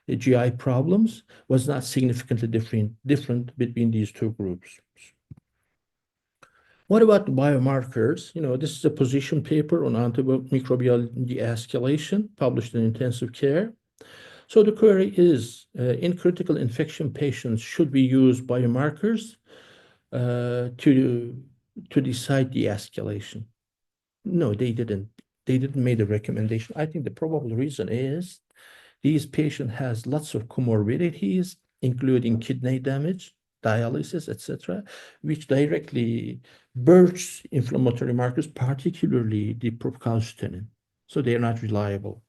GI problems was not significantly different between these two groups. What about biomarkers? This is a position paper on antimicrobial de-escalation published in Intensive Care. So the query is, in critical infection patients, should we use biomarkers to decide de-escalation? No, they didn't. They didn't make a recommendation. I think the probable reason is these patients has lots of comorbidities, including kidney damage, dialysis, etc., which directly bursts inflammatory markers, particularly the procalcitonin. So they are not reliable.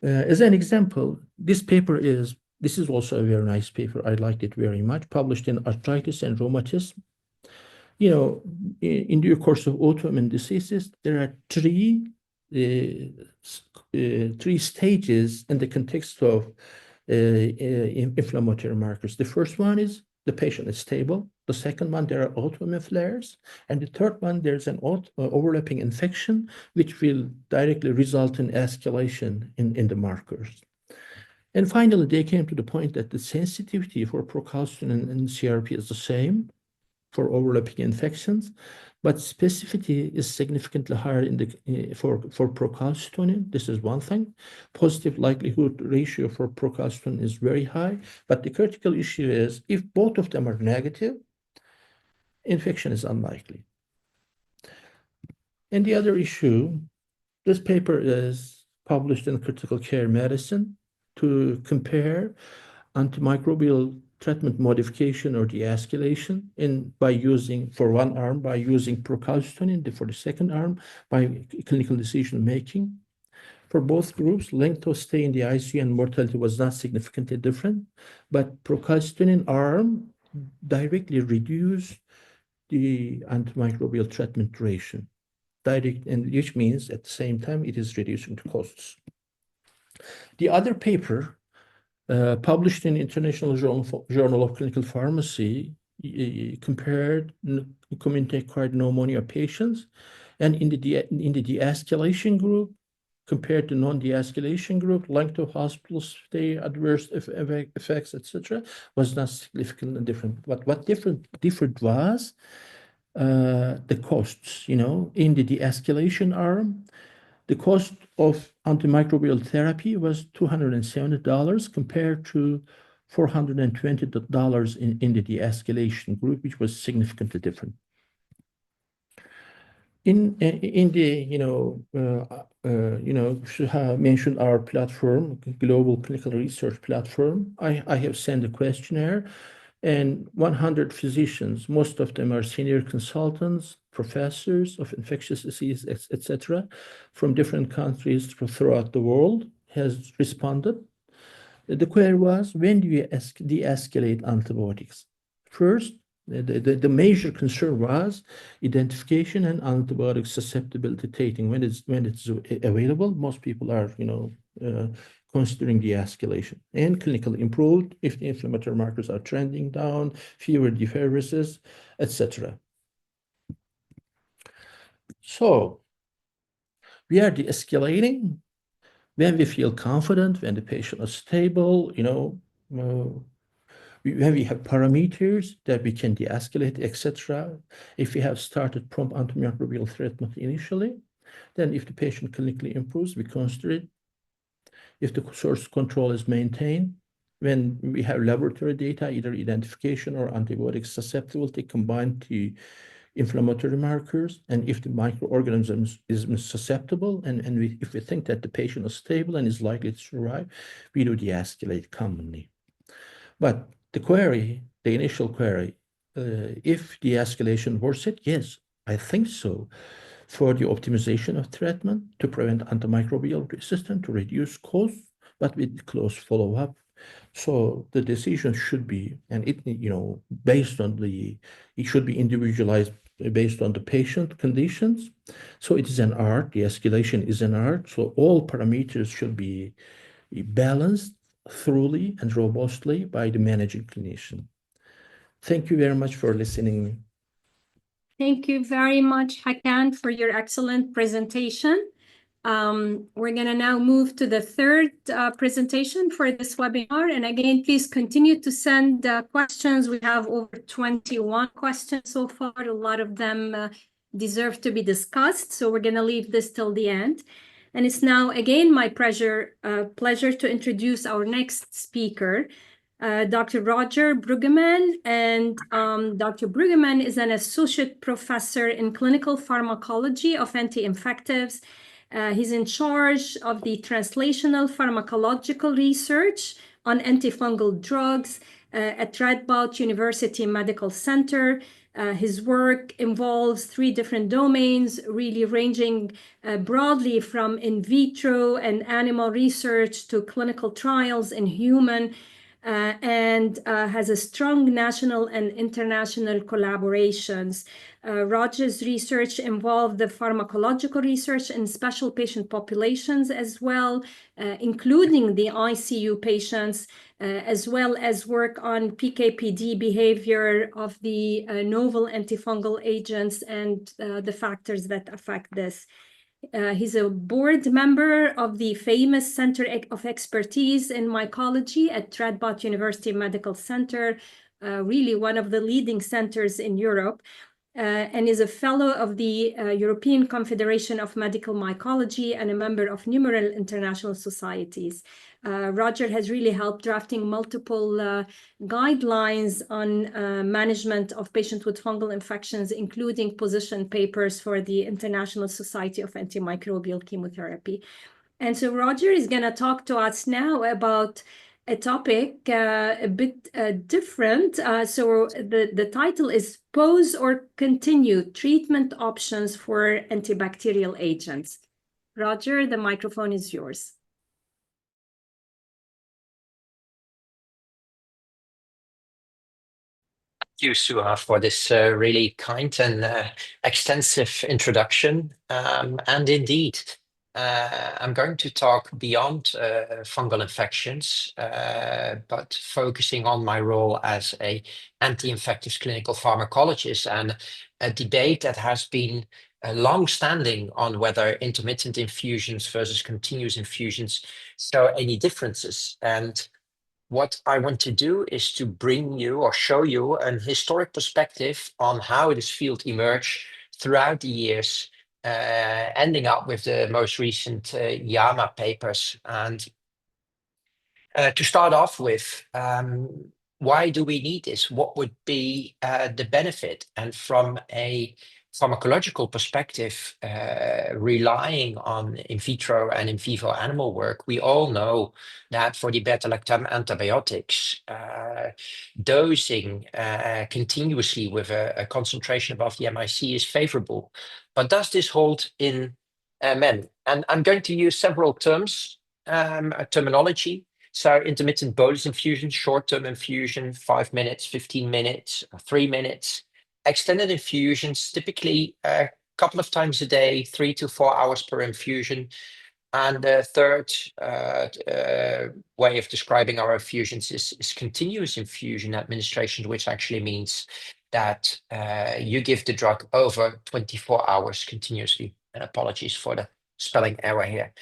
As an example, this is also a very nice paper. I liked it very much, published in Arthritis and Rheumatism. In the course of autoimmune diseases, there are three stages in the context of inflammatory markers. The first one is the patient is stable. The second one, there are autoimmune flares. And the third one, there's an overlapping infection, which will directly result in escalation in the markers. And finally, they came to the point that the sensitivity for procalcitonin and CRP is the same for overlapping infections, but specificity is significantly higher for procalcitonin. This is one thing. Positive likelihood ratio for procalcitonin is very high, but the critical issue is if both of them are negative, infection is unlikely. And the other issue, this paper is published in Critical Care Medicine to compare antimicrobial treatment modification or de-escalation by using, for one arm, by using procalcitonin, for the second arm, by clinical decision making. For both groups, length of stay in the ICU and mortality was not significantly different, but procalcitonin arm directly reduced the antimicrobial treatment duration, and which means at the same time it is reducing the costs. The other paper, published in International Journal of Clinical Pharmacy, compared community-acquired pneumonia patients, and in the de-escalation group, compared to non-de-escalation group, length of hospital stay, adverse effects, etc., was not significantly different. But what differed was the costs. In the de-escalation arm, the cost of antimicrobial therapy was $270 compared to $420 in the de-escalation group, which was significantly different. In the, Souha mentioned our platform, global clinical research platform. I have sent a questionnaire, and 100 physicians, most of them are senior consultants, professors of infectious disease, etc., from different countries throughout the world, has responded. The query was, when do you de-escalate antibiotics? First, the major concern was identification and antibiotic susceptibility taking. When it's available, most people are, considering de-escalation, and clinically improved if the inflammatory markers are trending down, fewer deferrices, etc. So we are de-escalating when we feel confident, when the patient is stable, when we have parameters that we can de-escalate, etc. If we have started prompt antimicrobial treatment initially, then if the patient clinically improves, we consider it. If the source control is maintained, when we have laboratory data, either identification or antibiotic susceptibility combined to inflammatory markers, and if the microorganism is susceptible, and if we think that the patient is stable and is likely to survive, we do de-escalate commonly. But the initial query, if de-escalation worth it, yes, I think so. For the optimization of treatment, to prevent antimicrobial resistance, to reduce costs, but with close follow-up. So the decision should be, and it, based on it should be individualized based on the patient conditions. So it is an art, the escalation is an art. So all parameters should be balanced thoroughly and robustly by the managing clinician. Thank you very much for listening. Thank you very much, Hakan, for your excellent presentation. We're going to now move to the third presentation for this webinar. And again, please continue to send questions. We have over 21 questions so far. A lot of them deserve to be discussed. So we're going to leave this till the end. And it's now, again, my pleasure to introduce our next speaker, Dr. Roger Bruggemann. And Dr. Bruggemann is an associate professor in clinical pharmacology of anti-infectives. He's in charge of the translational pharmacological research on antifungal drugs at Radboud University Medical Center. His work involves 3 different domains, really ranging broadly from in vitro and animal research to clinical trials in human, and has a strong national and international collaborations. Roger's research involved the pharmacological research in special patient populations as well, including the ICU patients, as well as work on PK/PD behavior of the novel antifungal agents and the factors that affect this. He's a board member of the famous Center of Expertise in Mycology at Radboud University Medical Center, really one of the leading centers in Europe, and is a fellow of the European Confederation of Medical Mycology and a member of numerous international societies. Roger has really helped drafting multiple guidelines on management of patients with fungal infections, including position papers for the International Society of Antimicrobial Chemotherapy. And so Roger is going to talk to us now about a topic a bit different. So the title is Pause or Continue Treatment Options for Antibacterial Agents. Roger, the microphone is yours. Thank you, Souha, for this really kind and extensive introduction. And indeed, I'm going to talk beyond fungal infections, but focusing on my role as an anti-infectious clinical pharmacologist and a debate that has been long-standing on whether intermittent infusions versus continuous infusions show any differences. And what I want to do is to bring you or show you an historic perspective on how this field emerged throughout the years, ending up with the most recent JAMA papers. And to start off with, why do we need this? What would be the benefit? And from a pharmacological perspective, relying on in vitro and in vivo animal work, we all know that for the beta-lactam antibiotics, dosing continuously with a concentration above the MIC is favorable. But does this hold in men? And I'm going to use several terms, terminology. So intermittent bolus infusion, short-term infusion, 5 minutes, 15 minutes, 3 minutes. Extended infusions, typically a couple of times a day, 3 to 4 hours per infusion. And the third way of describing our infusions is continuous infusion administration, which actually means that you give the drug over 24 hours continuously. And apologies for the spelling error here.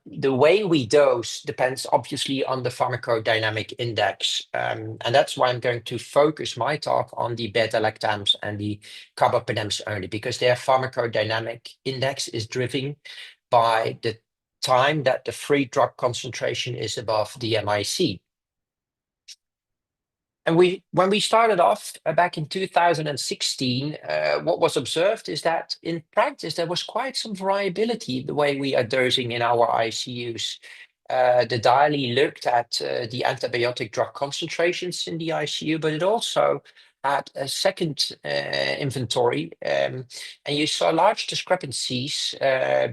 The way we dose depends obviously on the pharmacodynamic index. And that's why I'm going to focus my talk on the beta-lactams and the carbapenems only, because their pharmacodynamic index is driven by the time that the free drug concentration is above the MIC. And when we started off back in 2016, what was observed is that in practice, there was quite some variability the way we are dosing in our ICUs. The diary looked at the antibiotic drug concentrations in the ICU, but it also had a second inventory, and you saw large discrepancies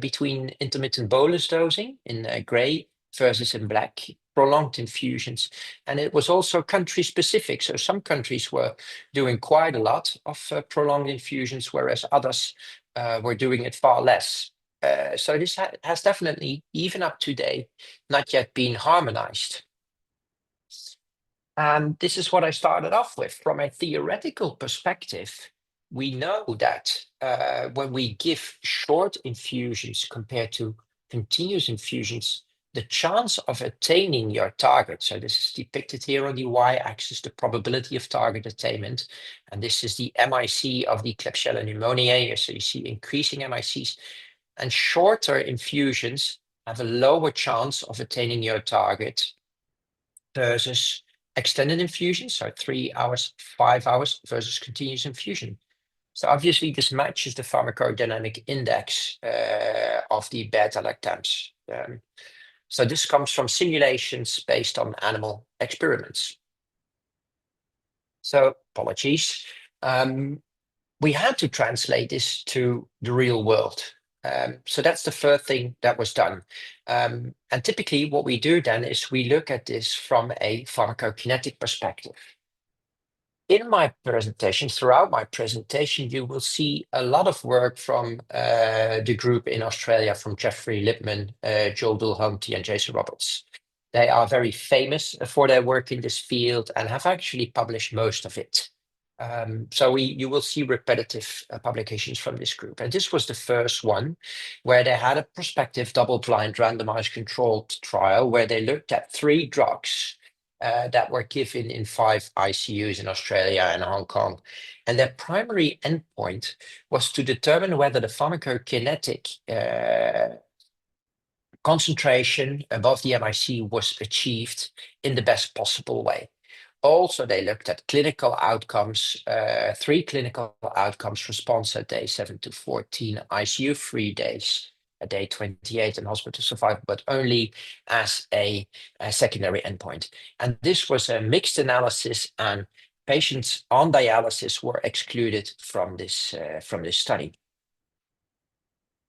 between intermittent bolus dosing in gray versus in black, prolonged infusions. And it was also country specific. So some countries were doing quite a lot of prolonged infusions, whereas others were doing it far less. So this has definitely, even up to date, not yet been harmonized. And this is what I started off with. From a theoretical perspective, we know that when we give short infusions compared to continuous infusions, the chance of attaining your target, so this is depicted here on the y-axis, the probability of target attainment, and this is the MIC of the Klebsiella pneumoniae, so you see increasing MICs, and shorter infusions have a lower chance of attaining your target versus extended infusions, so 3 hours, 5 hours versus continuous infusion. So obviously this matches the pharmacodynamic index of the beta-lactams. So this comes from simulations based on animal experiments. So apologies. We had to translate this to the real world. So that's the first thing that was done. And typically what we do then is we look at this from a pharmacokinetic perspective. In my presentation, throughout my presentation, you will see a lot of work from the group in Australia, from Jeffrey Lipman, Joel Dulhunty, and Jason Roberts. They are very famous for their work in this field and have actually published most of it. So you will see repetitive publications from this group. And this was the first one where they had a prospective double-blind randomized controlled trial where they looked at 3 drugs that were given in 5 ICUs in Australia and Hong Kong. And their primary endpoint was to determine whether the pharmacokinetic concentration above the MIC was achieved in the best possible way. Also, they looked at clinical outcomes, 3 clinical outcomes: response at day 7 to 14, ICU-free days at day 28, and hospital survival, but only as a secondary endpoint. And this was a mixed analysis, and patients on dialysis were excluded from this study.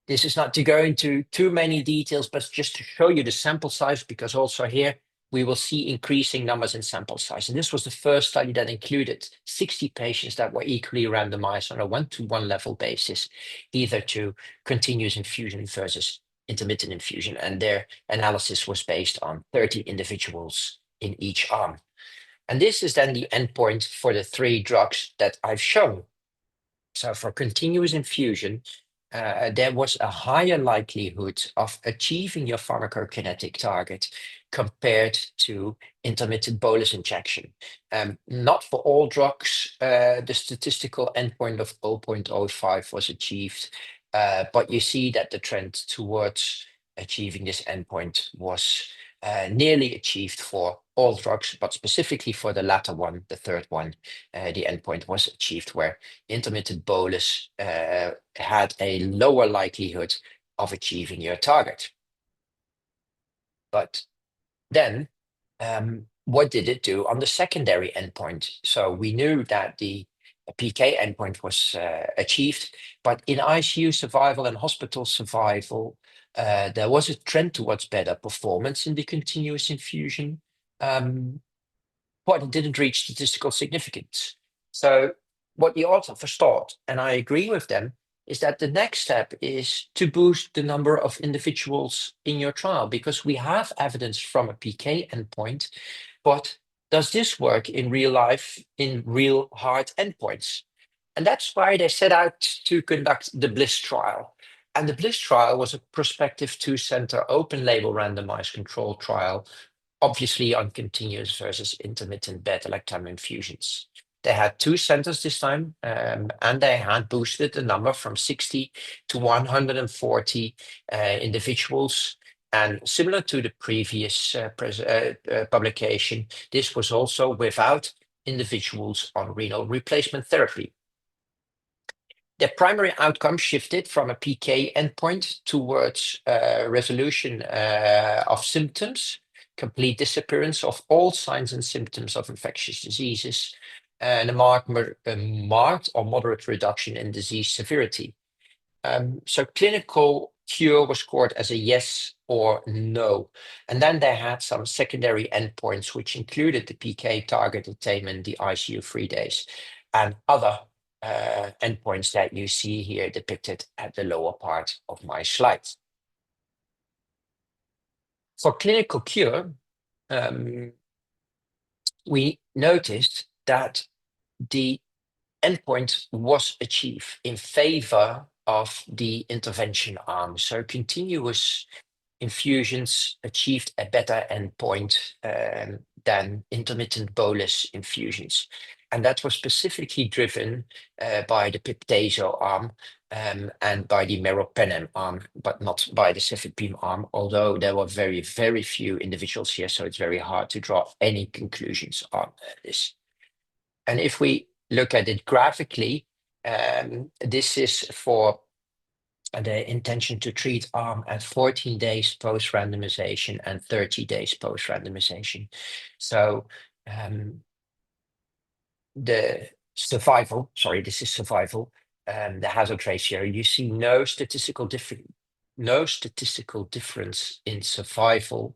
This is not to go into too many details, but just to show you the sample size, because also here we will see increasing numbers in sample size. And this was the first study that included 60 patients that were equally randomized on a 1-to-1 level basis, either to continuous infusion versus intermittent infusion. And their analysis was based on 30 individuals in each arm. And this is then the endpoint for the 3 drugs that I've shown. So for continuous infusion, there was a higher likelihood of achieving your pharmacokinetic target compared to intermittent bolus injection. Not for all drugs, the statistical endpoint of 0.05 was achieved, but you see that the trend towards achieving this endpoint was nearly achieved for all drugs, but specifically for the latter one, the third one, the endpoint was achieved where intermittent bolus had a lower likelihood of achieving your target. But then, what did it do on the secondary endpoint? So we knew that the PK endpoint was achieved, but in ICU survival and hospital survival, there was a trend towards better performance in the continuous infusion, but it didn't reach statistical significance. So what the authors thought, and I agree with them, is that the next step is to boost the number of individuals in your trial, because we have evidence from a PK endpoint, but does this work in real life, in real hard endpoints? And that's why they set out to conduct the BLISS trial. And the BLISS trial was a prospective 2-center open label randomized controlled trial, obviously on continuous versus intermittent beta-lactam infusions. They had 2 centers this time, and they had boosted the number from 60 to 140 individuals. And similar to the previous publication, this was also without individuals on renal replacement therapy. The primary outcome shifted from a PK endpoint towards resolution of symptoms, complete disappearance of all signs and symptoms of infectious diseases, and a marked or moderate reduction in disease severity. So clinical cure was scored as a yes or no. And then they had some secondary endpoints, which included the PK target attainment, the ICU free days, and other endpoints that you see here depicted at the lower part of my slides. For clinical cure, we noticed that the endpoint was achieved in favor of the intervention arm. So continuous infusions achieved a better endpoint than intermittent bolus infusions. And that was specifically driven by the piptazo arm and by the meropenem arm, but not by the cefepime arm, although there were very, very few individuals here, so it's very hard to draw any conclusions on this. And if we look at it graphically, this is for the intention to treat arm at 14 days post-randomization and 30 days post-randomization. So the survival, sorry, this is survival, the hazard ratio, you see no statistical difference in survival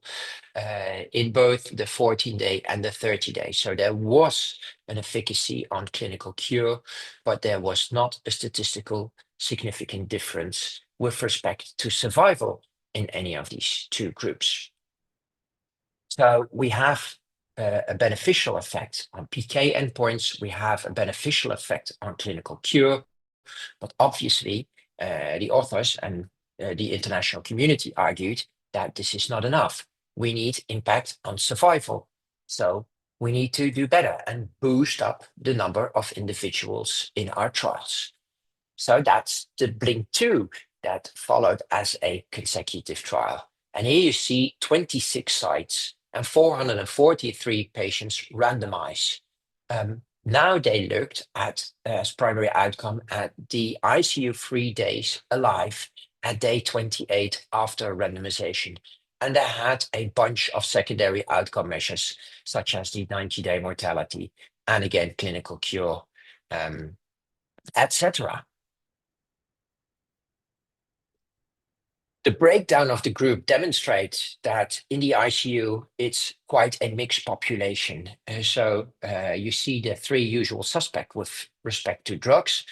in both the 14-day and the 30-day. So there was an efficacy on clinical cure, but there was not a statistical significant difference with respect to survival in any of these two groups. So we have a beneficial effect on PK endpoints, we have a beneficial effect on clinical cure, but obviously the authors and the international community argued that this is not enough. We need impact on survival. So we need to do better and boost up the number of individuals in our trials. So that's the Blink-2 that followed as a consecutive trial. And here you see 26 sites and 443 patients randomized. Now they looked at, as primary outcome, at the ICU free days alive at day 28 after randomization. And they had a bunch of secondary outcome measures, such as the 90-day mortality, and again, clinical cure, etc. The breakdown of the group demonstrates that in the ICU, it's quite a mixed population. So you see the three usual suspects with respect to drugs,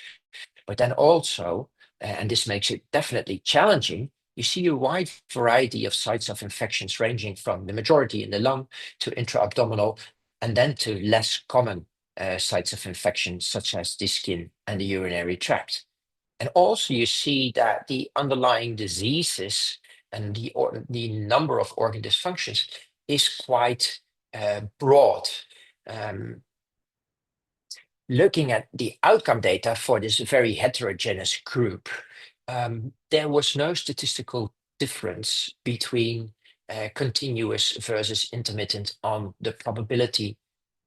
but then also, and this makes it definitely challenging, you see a wide variety of sites of infections ranging from the majority in the lung to intra-abdominal, and then to less common sites of infection, such as the skin and the urinary tract. And also you see that the underlying diseases and the number of organ dysfunctions is quite broad. Looking at the outcome data for this very heterogeneous group, there was no statistical difference between continuous versus intermittent on the probability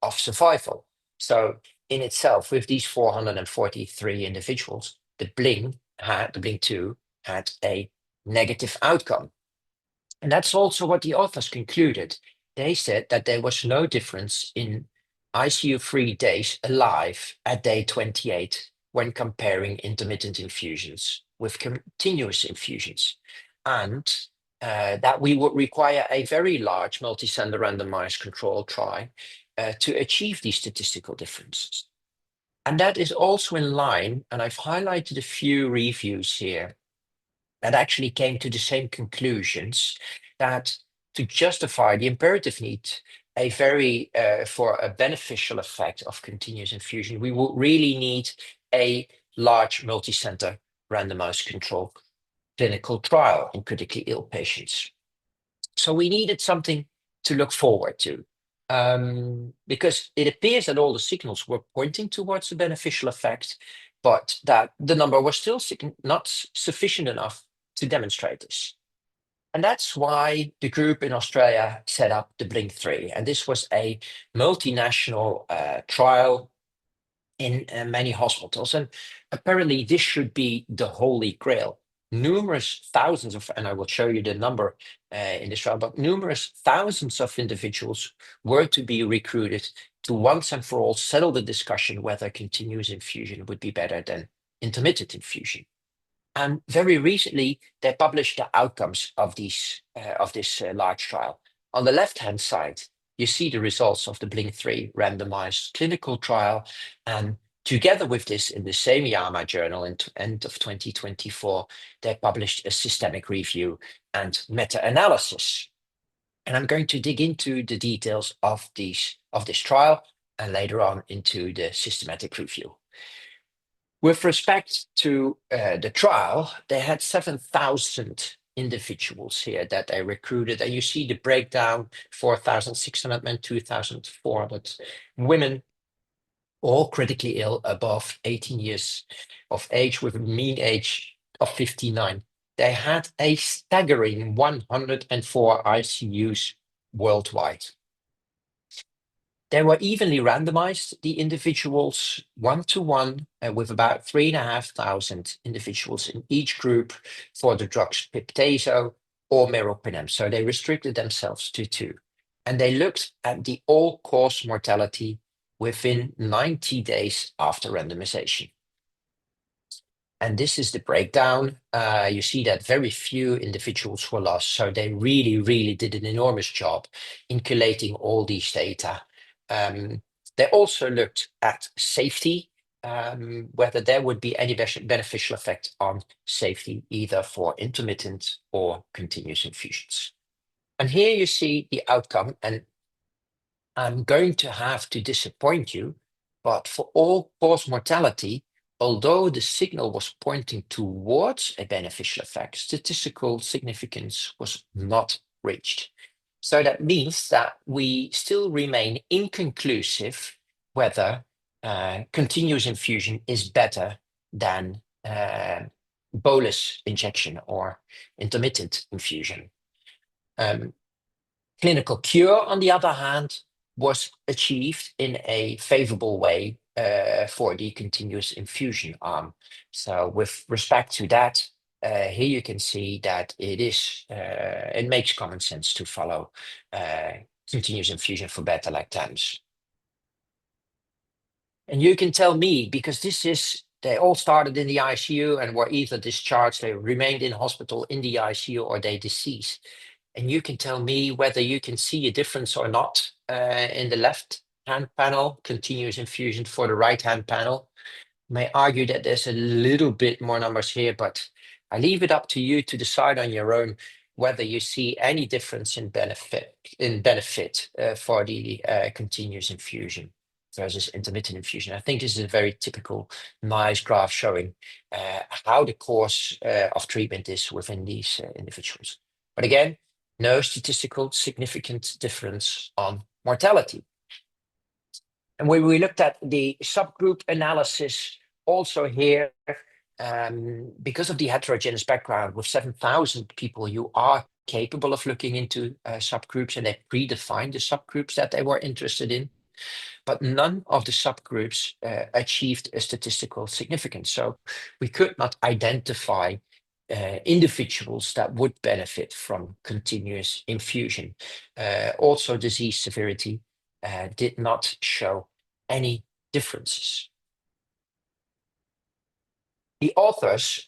of survival. So in itself, with these 443 individuals, the Blink-2 had a negative outcome. And that's also what the authors concluded. They said that there was no difference in ICU-free days alive at day 28 when comparing intermittent infusions with continuous infusions. And that we would require a very large multi-center randomized control trial to achieve these statistical differences. And that is also in line, and I've highlighted a few reviews here that actually came to the same conclusions, that to justify the imperative need for a beneficial effect of continuous infusion, we would really need a large multi-center randomized control clinical trial in critically ill patients. So we needed something to look forward to. Because it appears that all the signals were pointing towards a beneficial effect, but that the number was still not sufficient enough to demonstrate this. And that's why the group in Australia set up the Blink-3. And this was a multinational trial in many hospitals. And apparently this should be the holy grail. Numerous thousands of, and I will show you the number in this trial, but numerous thousands of individuals were to be recruited to once and for all settle the discussion whether continuous infusion would be better than intermittent infusion. And very recently, they published the outcomes of this large trial. On the left-hand side, you see the results of the Blink-3 randomized clinical trial. And together with this, in the same JAMA journal in end of 2024, they published a systemic review and meta-analysis. And I'm going to dig into the details of this trial and later on into the systematic review. With respect to the trial, they had 7,000 individuals here that they recruited. And you see the breakdown, 4,600 men, 2,400 women, all critically ill above 18 years of age with a mean age of 59. They had a staggering 104 ICUs worldwide. They were evenly randomized, the individuals, 1-to-1, with about 3,500 individuals in each group for the drugs Piptazo or meropenem. So they restricted themselves to 2. And they looked at the all-cause mortality within 90 days after randomization. And this is the breakdown. You see that very few individuals were lost. So they really, really did an enormous job in collating all these data. They also looked at safety, whether there would be any beneficial effect on safety, either for intermittent or continuous infusions. And here you see the outcome, and I'm going to have to disappoint you, but for all-cause mortality, although the signal was pointing towards a beneficial effect, statistical significance was not reached. So that means that we still remain inconclusive whether continuous infusion is better than bolus injection or intermittent infusion. Clinical cure, on the other hand, was achieved in a favorable way for the continuous infusion arm. So with respect to that, here you can see that it makes common sense to follow continuous infusion for beta-lactams. And you can tell me, because they all started in the ICU and were either discharged, they remained in hospital in the ICU, or they deceased. And you can tell me whether you can see a difference or not in the left-hand panel, continuous infusion for the right-hand panel. May argue that there's a little bit more numbers here, but I leave it up to you to decide on your own whether you see any difference in benefit for the continuous infusion versus intermittent infusion. I think this is a very typical, nice graph showing how the course of treatment is within these individuals. But again, no statistical significant difference on mortality. And when we looked at the subgroup analysis, also here, because of the heterogeneous background with 7,000 people, you are capable of looking into subgroups, and they predefined the subgroups that they were interested in. But none of the subgroups achieved a statistical significance. So we could not identify individuals that would benefit from continuous infusion. Also, disease severity did not show any differences. The authors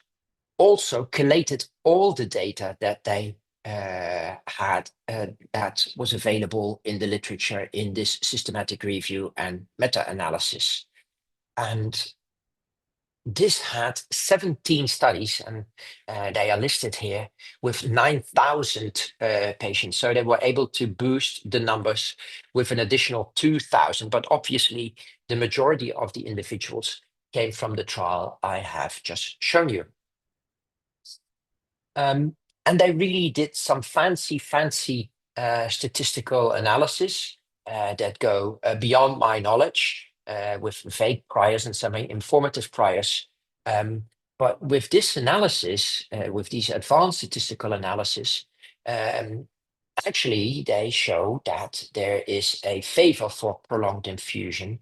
also collated all the data that they had that was available in the literature in this systematic review and meta-analysis. And this had 17 studies, and they are listed here with 9,000 patients. So they were able to boost the numbers with an additional 2,000. But obviously, the majority of the individuals came from the trial I have just shown you. And they really did some fancy statistical analysis that go beyond my knowledge. With vague priors and some informative priors. But with this analysis, with these advanced statistical analysis, Actually, they show that there is a favor for prolonged infusion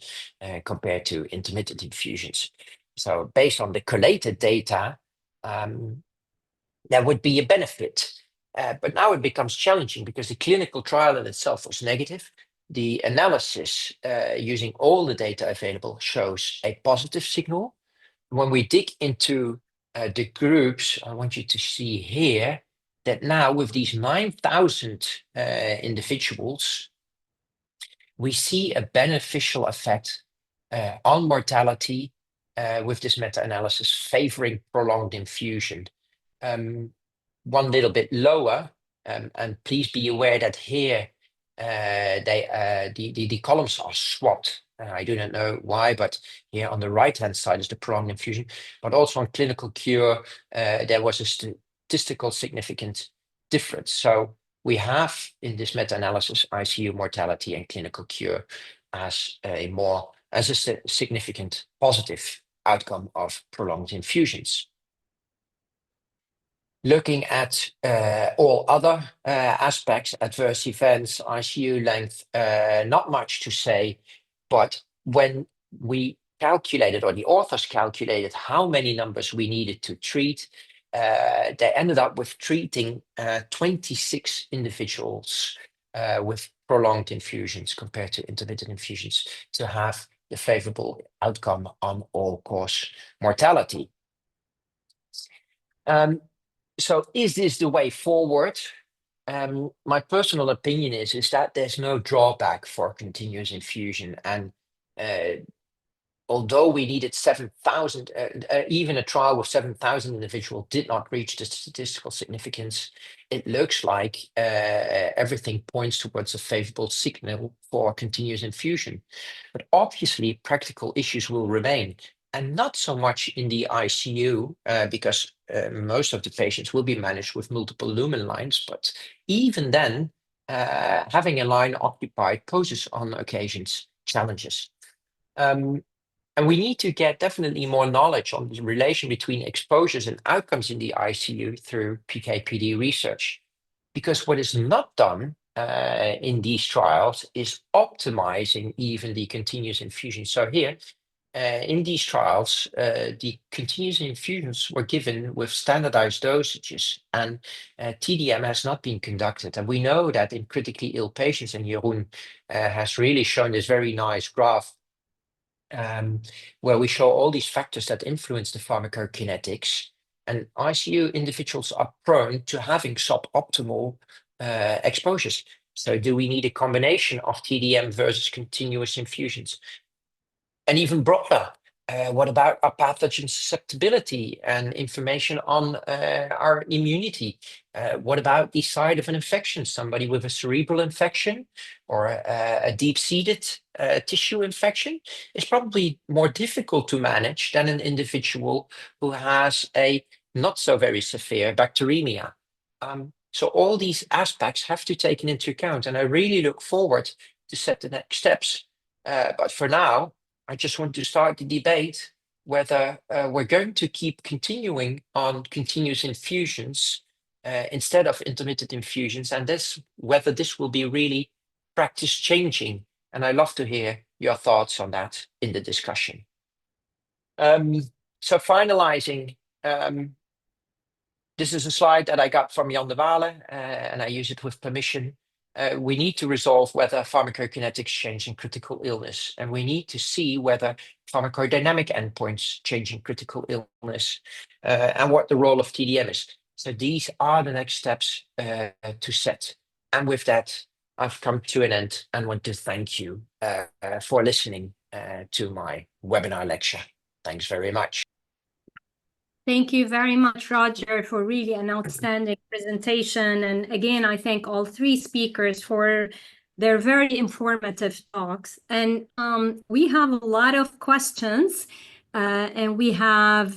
compared to intermittent infusions. So based on the collated data, there would be a benefit. But now it becomes challenging because the clinical trial in itself was negative. The analysis using all the data available shows a positive signal. When we dig into the groups, I want you to see here that now with these 9,000 individuals, we see a beneficial effect on mortality with this meta-analysis favoring prolonged infusion. One little bit lower, and please be aware that here the columns are swapped. I do not know why, but here on the right-hand side is the prolonged infusion. But also on clinical cure, there was a statistical significant difference. So we have in this meta-analysis ICU mortality and clinical cure as a significant positive outcome of prolonged infusions. Looking at all other aspects, adverse events, ICU length, not much to say, but when we calculated, or the authors calculated how many numbers we needed to treat, they ended up with treating 26 individuals with prolonged infusions compared to intermittent infusions to have the favorable outcome on all-cause mortality. So is this the way forward? My personal opinion is that there's no drawback for continuous infusion. And although we needed 7,000, even a trial with 7,000 individuals did not reach the statistical significance, it looks like everything points towards a favorable signal for continuous infusion. But obviously, practical issues will remain. And not so much in the ICU, because most of the patients will be managed with multiple lumen lines. But even then, having a line occupied poses on occasions challenges. And we need to get definitely more knowledge on the relation between exposures and outcomes in the ICU through PK/PD research. Because what is not done in these trials is optimizing even the continuous infusion. So here, in these trials, the continuous infusions were given with standardized dosages, and TDM has not been conducted. And we know that in critically ill patients, and Jeroen has really shown this very nice graph where we show all these factors that influence the pharmacokinetics, and ICU individuals are prone to having suboptimal exposures. So do we need a combination of TDM versus continuous infusions? And even broader, what about our pathogen susceptibility and information on our immunity? What the side of an infection? Somebody with a cerebral infection or a deep-seated tissue infection is probably more difficult to manage than an individual who has a not so very severe bacteremia. So all these aspects have to be taken into account, and I really look forward to set the next steps. But for now, I just want to start the debate whether we're going to keep continuing on continuous infusions instead of intermittent infusions, and whether this will be really practice changing. And I'd love to hear your thoughts on that in the discussion. So finalizing, this is a slide that I got from Jan de Waele, and I use it with permission. We need to resolve whether pharmacokinetics change in critical illness, and we need to see whether pharmacodynamic endpoints change in critical illness, and what the role of TDM is. So these are the next steps to set. And with that, I've come to an end and want to thank you for listening to my webinar lecture. Thanks very much. Thank you very much, Roger, for really an outstanding presentation. And again, I thank all three speakers for their very informative talks. And we have a lot of questions, and we have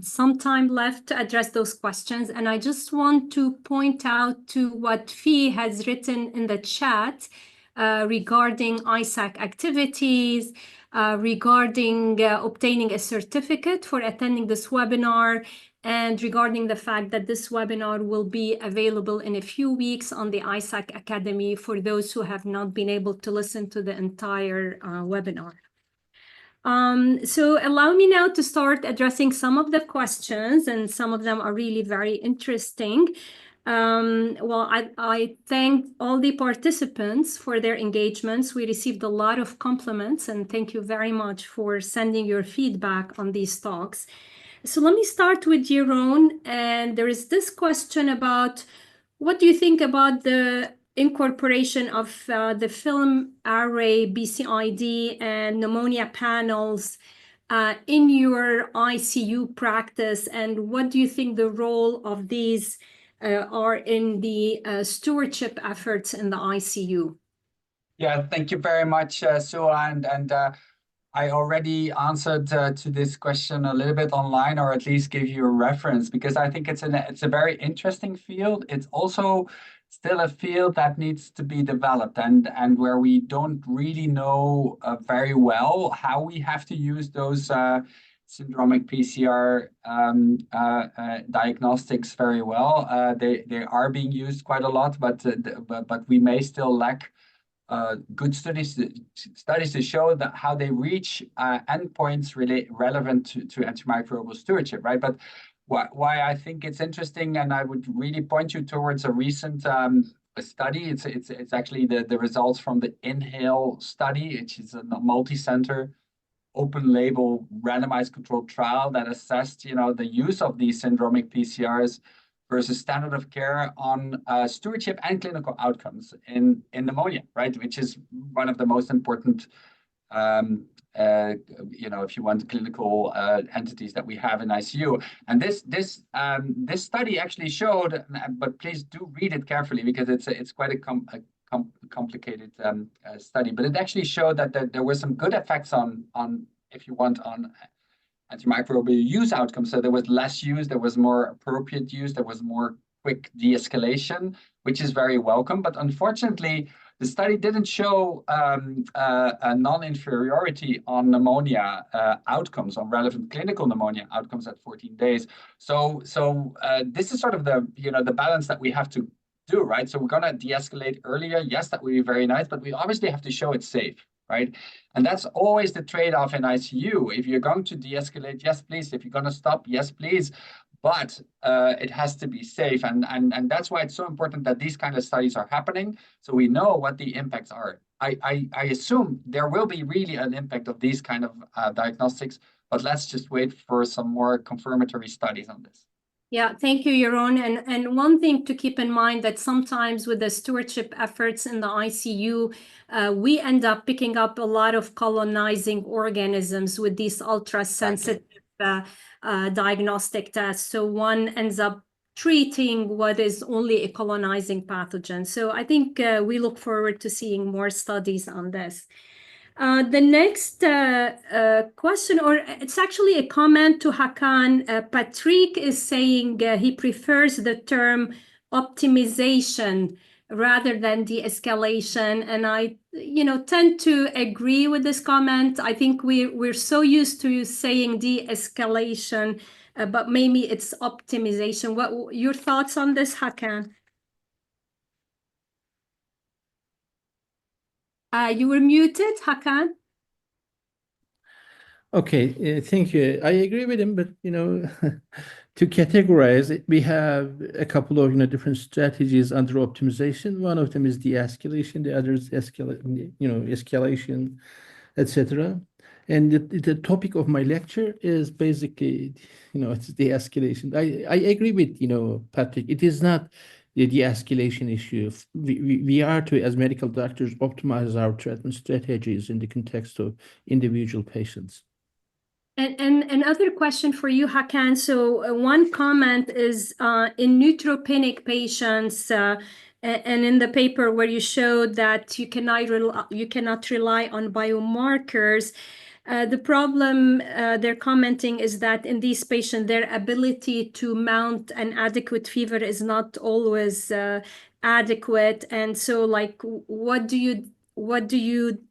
some time left to address those questions. And I just want to point out to what Fee has written in the chat regarding ISAC activities, regarding obtaining a certificate for attending this webinar, and regarding the fact that this webinar will be available in a few weeks on the ISAC Academy for those who have not been able to listen to the entire webinar. So allow me now to start addressing some of the questions, and some of them are really very interesting. Well, I thank all the participants for their engagements. We received a lot of compliments, and thank you very much for sending your feedback on these talks. So let me start with Jeroen, and there is this question about what do you think about the incorporation of the film array BCID and pneumonia panels in your ICU practice, and what do you think the role of these are in the stewardship efforts in the ICU? Yeah, thank you very much, Souha, and I already answered to this question a little bit online, or at least gave you a reference, because I think it's a very interesting field. It's also still a field that needs to be developed, and where we don't really know very well how we have to use those syndromic PCR diagnostics very well. They are being used quite a lot, but we may still lack good studies to show that how they reach endpoints really relevant to antimicrobial stewardship, right? But why I think it's interesting, and I would really point you towards a recent study. It's actually the results from the INHALE study, which is a multi-center, open-label, randomized controlled trial that assessed, the use of these syndromic PCRs versus standard of care on stewardship and clinical outcomes in pneumonia, right? Which is one of the most important, if you want, clinical entities that we have in ICU. And this study actually showed, but please do read it carefully, because it's quite a complicated study. But it actually showed that there were some good effects on if you want, on antimicrobial use outcomes. So there was less use, there was more appropriate use, there was more quick de-escalation, which is very welcome. But unfortunately, the study didn't show a non-inferiority on pneumonia outcomes, on relevant clinical pneumonia outcomes at 14 days. So this is sort of the balance that we have to do, right? So we're going to de-escalate earlier. Yes, that would be very nice, but we obviously have to show it's safe, right? And that's always the trade-off in ICU. If you're going to de-escalate, yes, please. If you're going to stop, yes, please. But it has to be safe. And that's why it's so important that these kind of studies are happening, so we know what the impacts are. I assume there will be really an impact of these kind of diagnostics, but let's just wait for some more confirmatory studies on this. Yeah, thank you, Jeroen. And one thing to keep in mind, that sometimes with the stewardship efforts in the ICU, we end up picking up a lot of colonizing organisms with these ultra-sensitive diagnostic tests. So one ends up treating what is only a colonizing pathogen. So I think we look forward to seeing more studies on this. The next question, or it's actually a comment to Hakan. Patrick is saying he prefers the term optimization rather than de-escalation, and I, tend to agree with this comment. I think we're so used to saying de-escalation, but maybe it's optimization. What your thoughts on this, Hakan? You were muted, Hakan. Okay, thank you. I agree with him, but to categorize it, we have a couple of different strategies under optimization. One of them is de-escalation, the other is escalation, etc. And the topic of my lecture is basically, it's de-escalation. I agree with Patrick. It is not the de-escalation issue. We are to, as medical doctors, optimize our treatment strategies in the context of individual patients. And another question for you, Hakan. So one comment is in neutropenic patients, and in the paper where you showed that you cannot rely on biomarkers. The problem they're commenting is that in these patients, their ability to mount an adequate fever is not always adequate. And so, what do you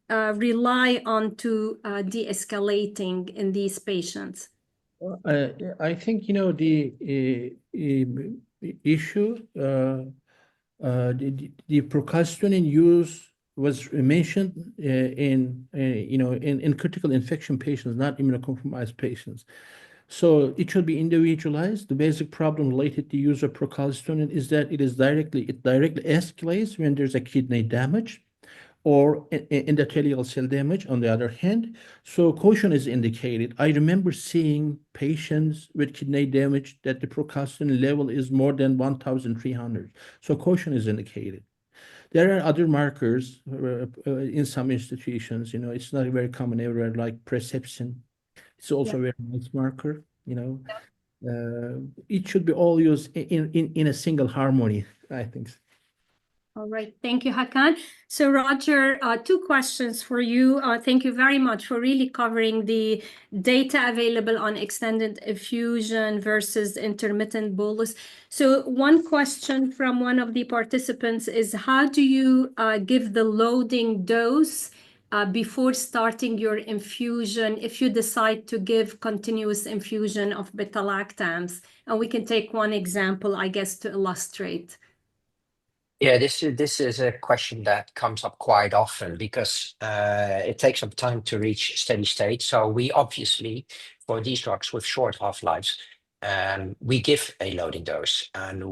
rely on to de-escalating in these patients? I think, the issue, the procalcitonin use was mentioned in critical infection patients, not immunocompromised patients. So it should be individualized. The basic problem related to use of procalcitonin is that it directly escalates when there's a kidney damage or endothelial cell damage on the other hand. So caution is indicated. I remember seeing patients with kidney damage that the procalcitonin level is more than 1,300. So caution is indicated. There are other markers in some institutions, it's not very common everywhere, like perception. It's also a very nice marker, It should be all used in a single harmony, I think. All right, thank you, Hakan. So Roger, two questions for you. Thank you very much for really covering the data available on extended infusion versus intermittent bolus. So one question from one of the participants is, how do you give the loading dose before starting your infusion if you decide to give continuous infusion of beta-lactams? And we can take one example, I guess, to illustrate. Yeah, this is a question that comes up quite often because it takes some time to reach steady state. So we obviously, for these drugs with short half-lives, we give a loading dose, and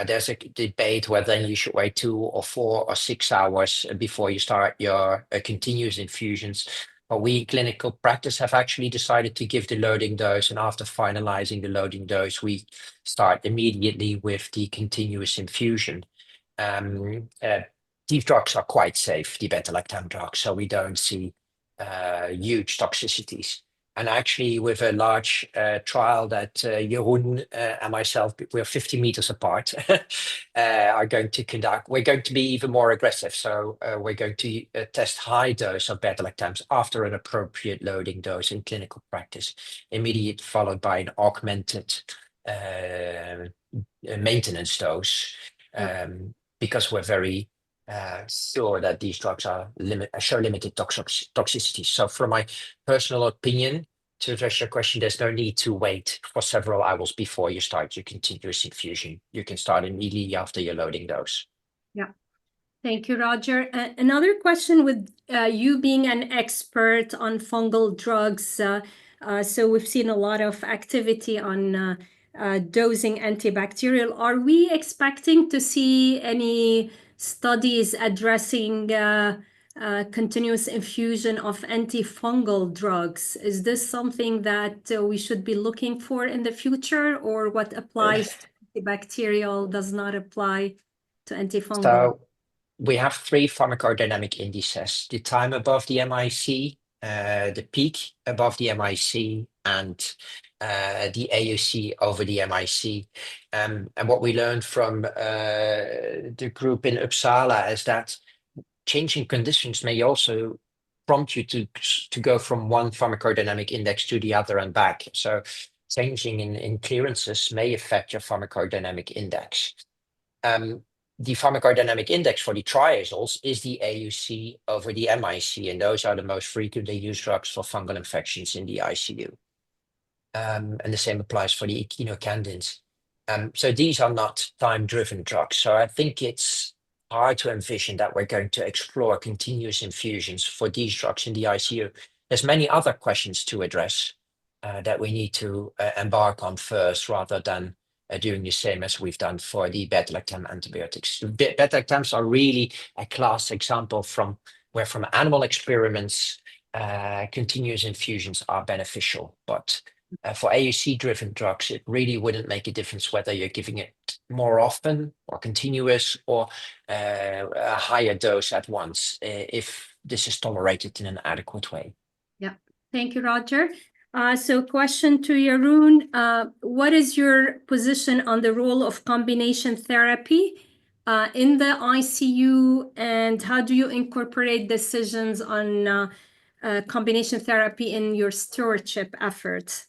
there's a debate whether you should wait 2 or 4 or 6 hours before you start your continuous infusions. But we in clinical practice have actually decided to give the loading dose, and after finalizing the loading dose, we start immediately with the continuous infusion. These drugs are quite safe, the beta-lactam drugs, so we don't see huge toxicities. And actually, with a large trial that Jeroen and myself, we're 50 meters apart, are going to conduct, we're going to be even more aggressive. So we're going to test high dose of beta-lactams after an appropriate loading dose in clinical practice, immediately followed by an augmented maintenance dose. Because we're very sure that these drugs show limited toxicity. So from my personal opinion, to address your question, there's no need to wait for several hours before you start your continuous infusion. You can start immediately after your loading dose. Yeah. Thank you, Roger. Another question with you being an expert on fungal drugs. So we've seen a lot of activity on dosing antibacterial. Are we expecting to see any studies addressing continuous infusion of antifungal drugs? Is this something that we should be looking for in the future, or what applies to antibacterial does not apply to antifungal? So we have 3 pharmacodynamic indices: the time above the MIC, the peak above the MIC, and the AUC over the MIC. And what we learned from the group in Uppsala is that changing conditions may also prompt you to go from one pharmacodynamic index to the other and back. So changing in clearances may affect your pharmacodynamic index. The pharmacodynamic index for the triazoles is the AUC over the MIC, and those are the most frequently used drugs for fungal infections in the ICU. And the same applies for the echinocandins. So these are not time-driven drugs. So I think it's hard to envision that we're going to explore continuous infusions for these drugs in the ICU. There's many other questions to address that we need to embark on first, rather than doing the same as we've done for the beta-lactam antibiotics. Beta-lactams are really a class example where from animal experiments, continuous infusions are beneficial. But for AUC-driven drugs, it really wouldn't make a difference whether you're giving it more often or continuous or a higher dose at once, if this is tolerated in an adequate way. Yeah, thank you, Roger. So question to Jeroen, what is your position on the role of combination therapy in the ICU, and how do you incorporate decisions on combination therapy in your stewardship efforts?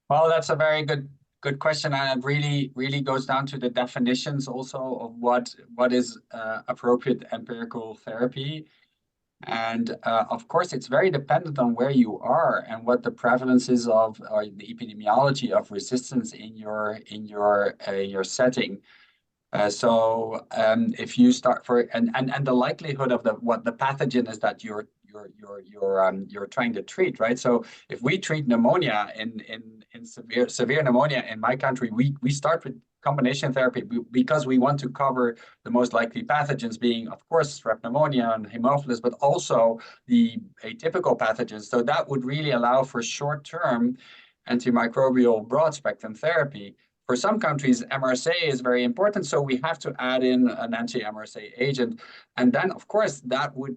Well, that's a very good question, and it really goes down to the definitions also of what is appropriate empirical therapy. And of course, it's very dependent on where you are and what the prevalence is of or the epidemiology of resistance in your setting. If you start and the likelihood of what the pathogen is that you're trying to treat, right? So if we treat pneumonia in severe pneumonia in my country, we start with combination therapy because we want to cover the most likely pathogens being, of course, strep pneumonia and Haemophilus, but also the atypical pathogens. So that would really allow for short-term antimicrobial broad-spectrum therapy. For some countries, MRSA is very important, so we have to add in an anti-MRSA agent. And then, of course, that would,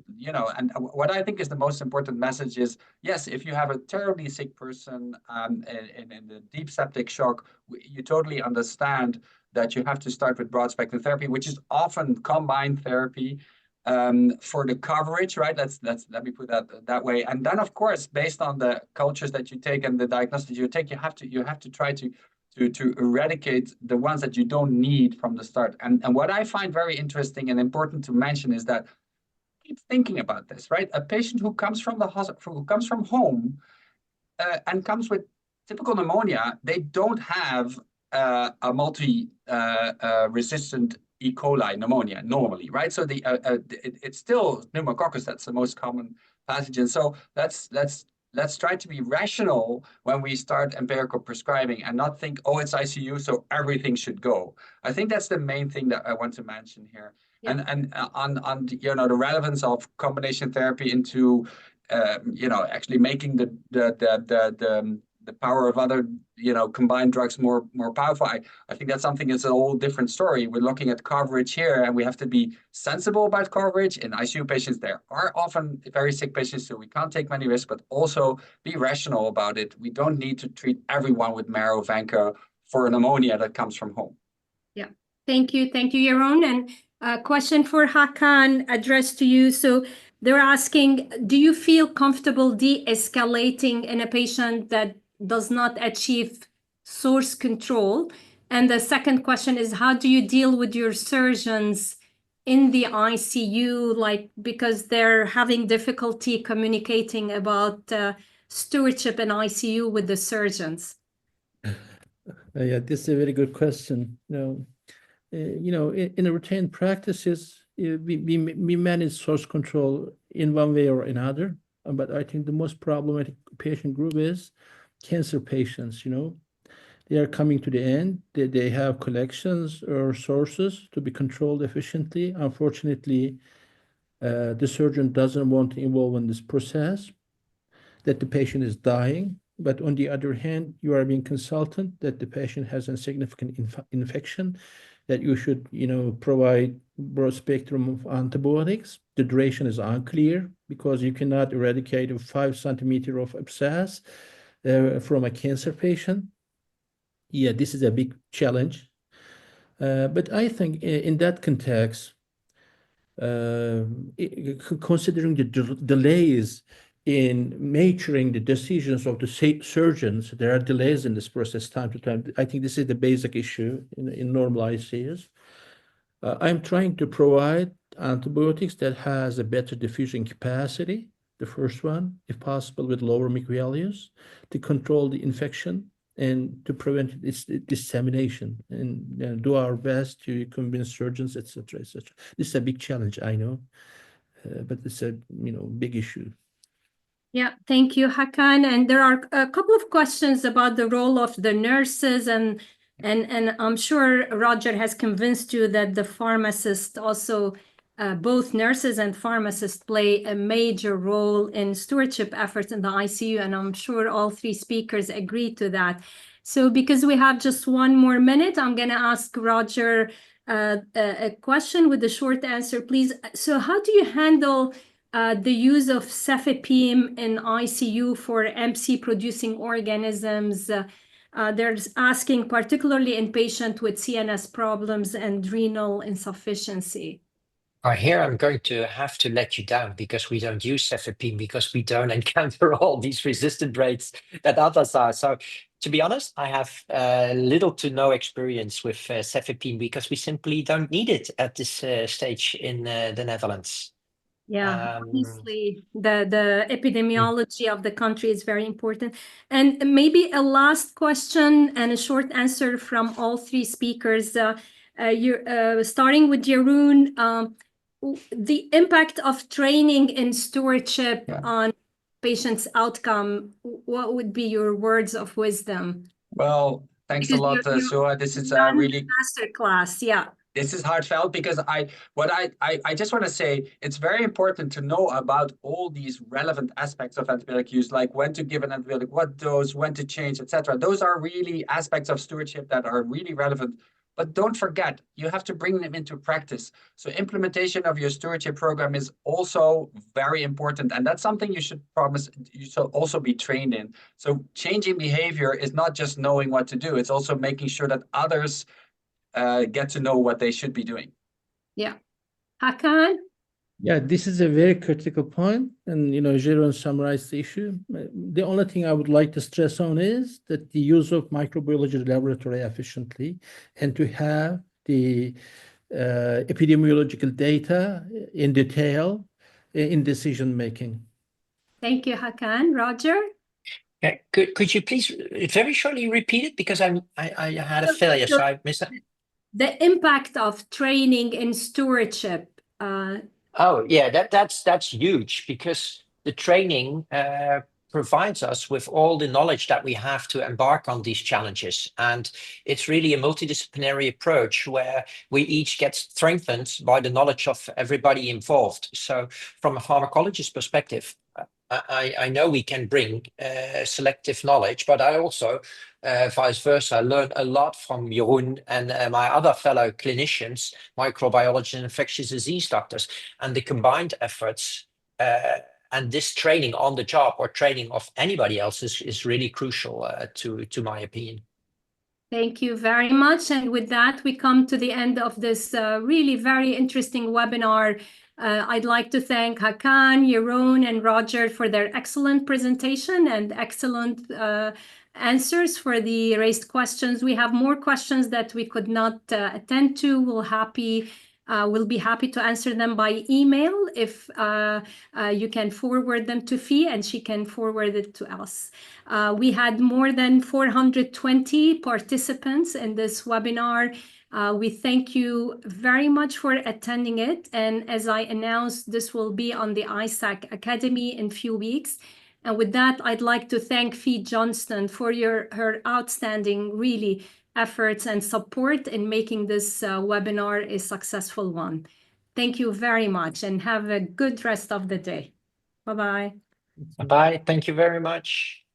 and what I think is the most important message is, yes, if you have a terribly sick person in the deep septic shock, you totally understand that you have to start with broad-spectrum therapy, which is often combined therapy for the coverage, right? Let me put that way. And then, of course, based on the cultures that you take and the diagnostics you take, you have to try to eradicate the ones that you don't need from the start. And what I find very interesting and important to mention is that keep thinking about this, right? A patient who comes from the hospital, who comes from home and comes with typical pneumonia, they don't have a multi-resistant E. coli pneumonia normally, right? So it's still pneumococcus that's the most common pathogen. So let's try to be rational when we start empirical prescribing and not think, oh, it's ICU, so everything should go. I think that's the main thing that I want to mention here. Yeah. And on the relevance of combination therapy into actually making the power of other combined drugs more powerful. I think that's something that's a whole different story. We're looking at coverage here, and we have to be sensible about coverage. In ICU patients, there are often very sick patients, so we can't take many risks, but also be rational about it. We don't need to treat everyone with marrow vanco for pneumonia that comes from home. Yeah, thank you, Jeroen. And a question for Hakan addressed to you. So they're asking, do you feel comfortable de-escalating in a patient that does not achieve source control? And the second question is, how do you deal with your surgeons in the ICU, because they're having difficulty communicating about stewardship in ICU with the surgeons? Yeah, this is a very good question. In the routine practices, we manage source control in one way or another. But I think the most problematic patient group is cancer patients. They are coming to the end. They have collections or sources to be controlled efficiently. Unfortunately, the surgeon doesn't want to involve in this process, that the patient is dying. But on the other hand, you are being consultant that the patient has a significant infection, that you should, provide broad spectrum of antibiotics. The duration is unclear because you cannot eradicate a 5 centimeter of abscess from a cancer patient. Yeah, this is a big challenge. But I think in that context, considering the delays in maturing the decisions of the surgeons, there are delays in this process time to time. I think this is the basic issue in normal ICUs. I'm trying to provide antibiotics that has a better diffusion capacity, the first one, if possible, with lower microbials, to control the infection and to prevent its dissemination, and do our best to convince surgeons, etc., etc. This is a big challenge, I know, but it's a big issue. Yeah, thank you, Hakan. And there are a couple of questions about the role of the nurses, and I'm sure Roger has convinced you that the pharmacists also, both nurses and pharmacists, play a major role in stewardship efforts in the ICU, and I'm sure all three speakers agree to that. So because we have just one more minute, I'm going to ask Roger a question with a short answer, please. So how do you handle the use of cefepime in ICU for MC-producing organisms? They're asking particularly in patients with CNS problems and renal insufficiency. Here I'm going to have to let you down because we don't use cefepime, because we don't encounter all these resistant rates that others are. So to be honest, I have little to no experience with cefepime because we simply don't need it at this stage in the Netherlands. Yeah, obviously the epidemiology of the country is very important. And maybe a last question and a short answer from all three speakers. You're starting with Jeroen, the impact of training in stewardship on patients' outcome. What would be your words of wisdom? Well, thanks a lot, Souha. This is really masterclass. Yeah. This is heartfelt because I just want to say it's very important to know about all these relevant aspects of antibiotic use, like when to give an antibiotic, what dose, when to change, etc. Those are really aspects of stewardship that are really relevant. But don't forget, you have to bring them into practice. So implementation of your stewardship program is also very important. And that's something you should also be trained in. So changing behavior is not just knowing what to do. It's also making sure that others get to know what they should be doing. Yeah. Hakan? Yeah, this is a very critical point, and Jeroen summarized the issue. The only thing I would like to stress on is that the use of microbiology laboratory efficiently and to have the epidemiological data in detail in decision making. Thank you, Hakan. Roger? Could you please very shortly repeat it, because I had a failure, so I missed that. The impact of training in stewardship. Oh yeah, that's huge, because the training provides us with all the knowledge that we have to embark on these challenges, and it's really a multidisciplinary approach where we each get strengthened by the knowledge of everybody involved. So from a pharmacologist perspective, I know we can bring selective knowledge, but I also vice versa learned a lot from Jeroen and my other fellow clinicians, microbiologists and infectious disease doctors, and the combined efforts and this training on the job or training of anybody else is really crucial to my opinion. Thank you very much. And with that, we come to the end of this really very interesting webinar. I'd like to thank Hakan, Jeroen, and Roger for their excellent presentation and excellent answers for the raised questions. We have more questions that we could not attend to. We'll be happy to answer them by email if you can forward them to Fee and she can forward it to us. We had more than 420 participants in this webinar. We thank you very much for attending it. And as I announced, this will be on the ISAC Academy in a few weeks. And with that, I'd like to thank Fee Johnston for her outstanding, really, efforts and support in making this webinar a successful one. Thank you very much and have a good rest of the day. Bye-bye. Bye-bye. Thank you very much.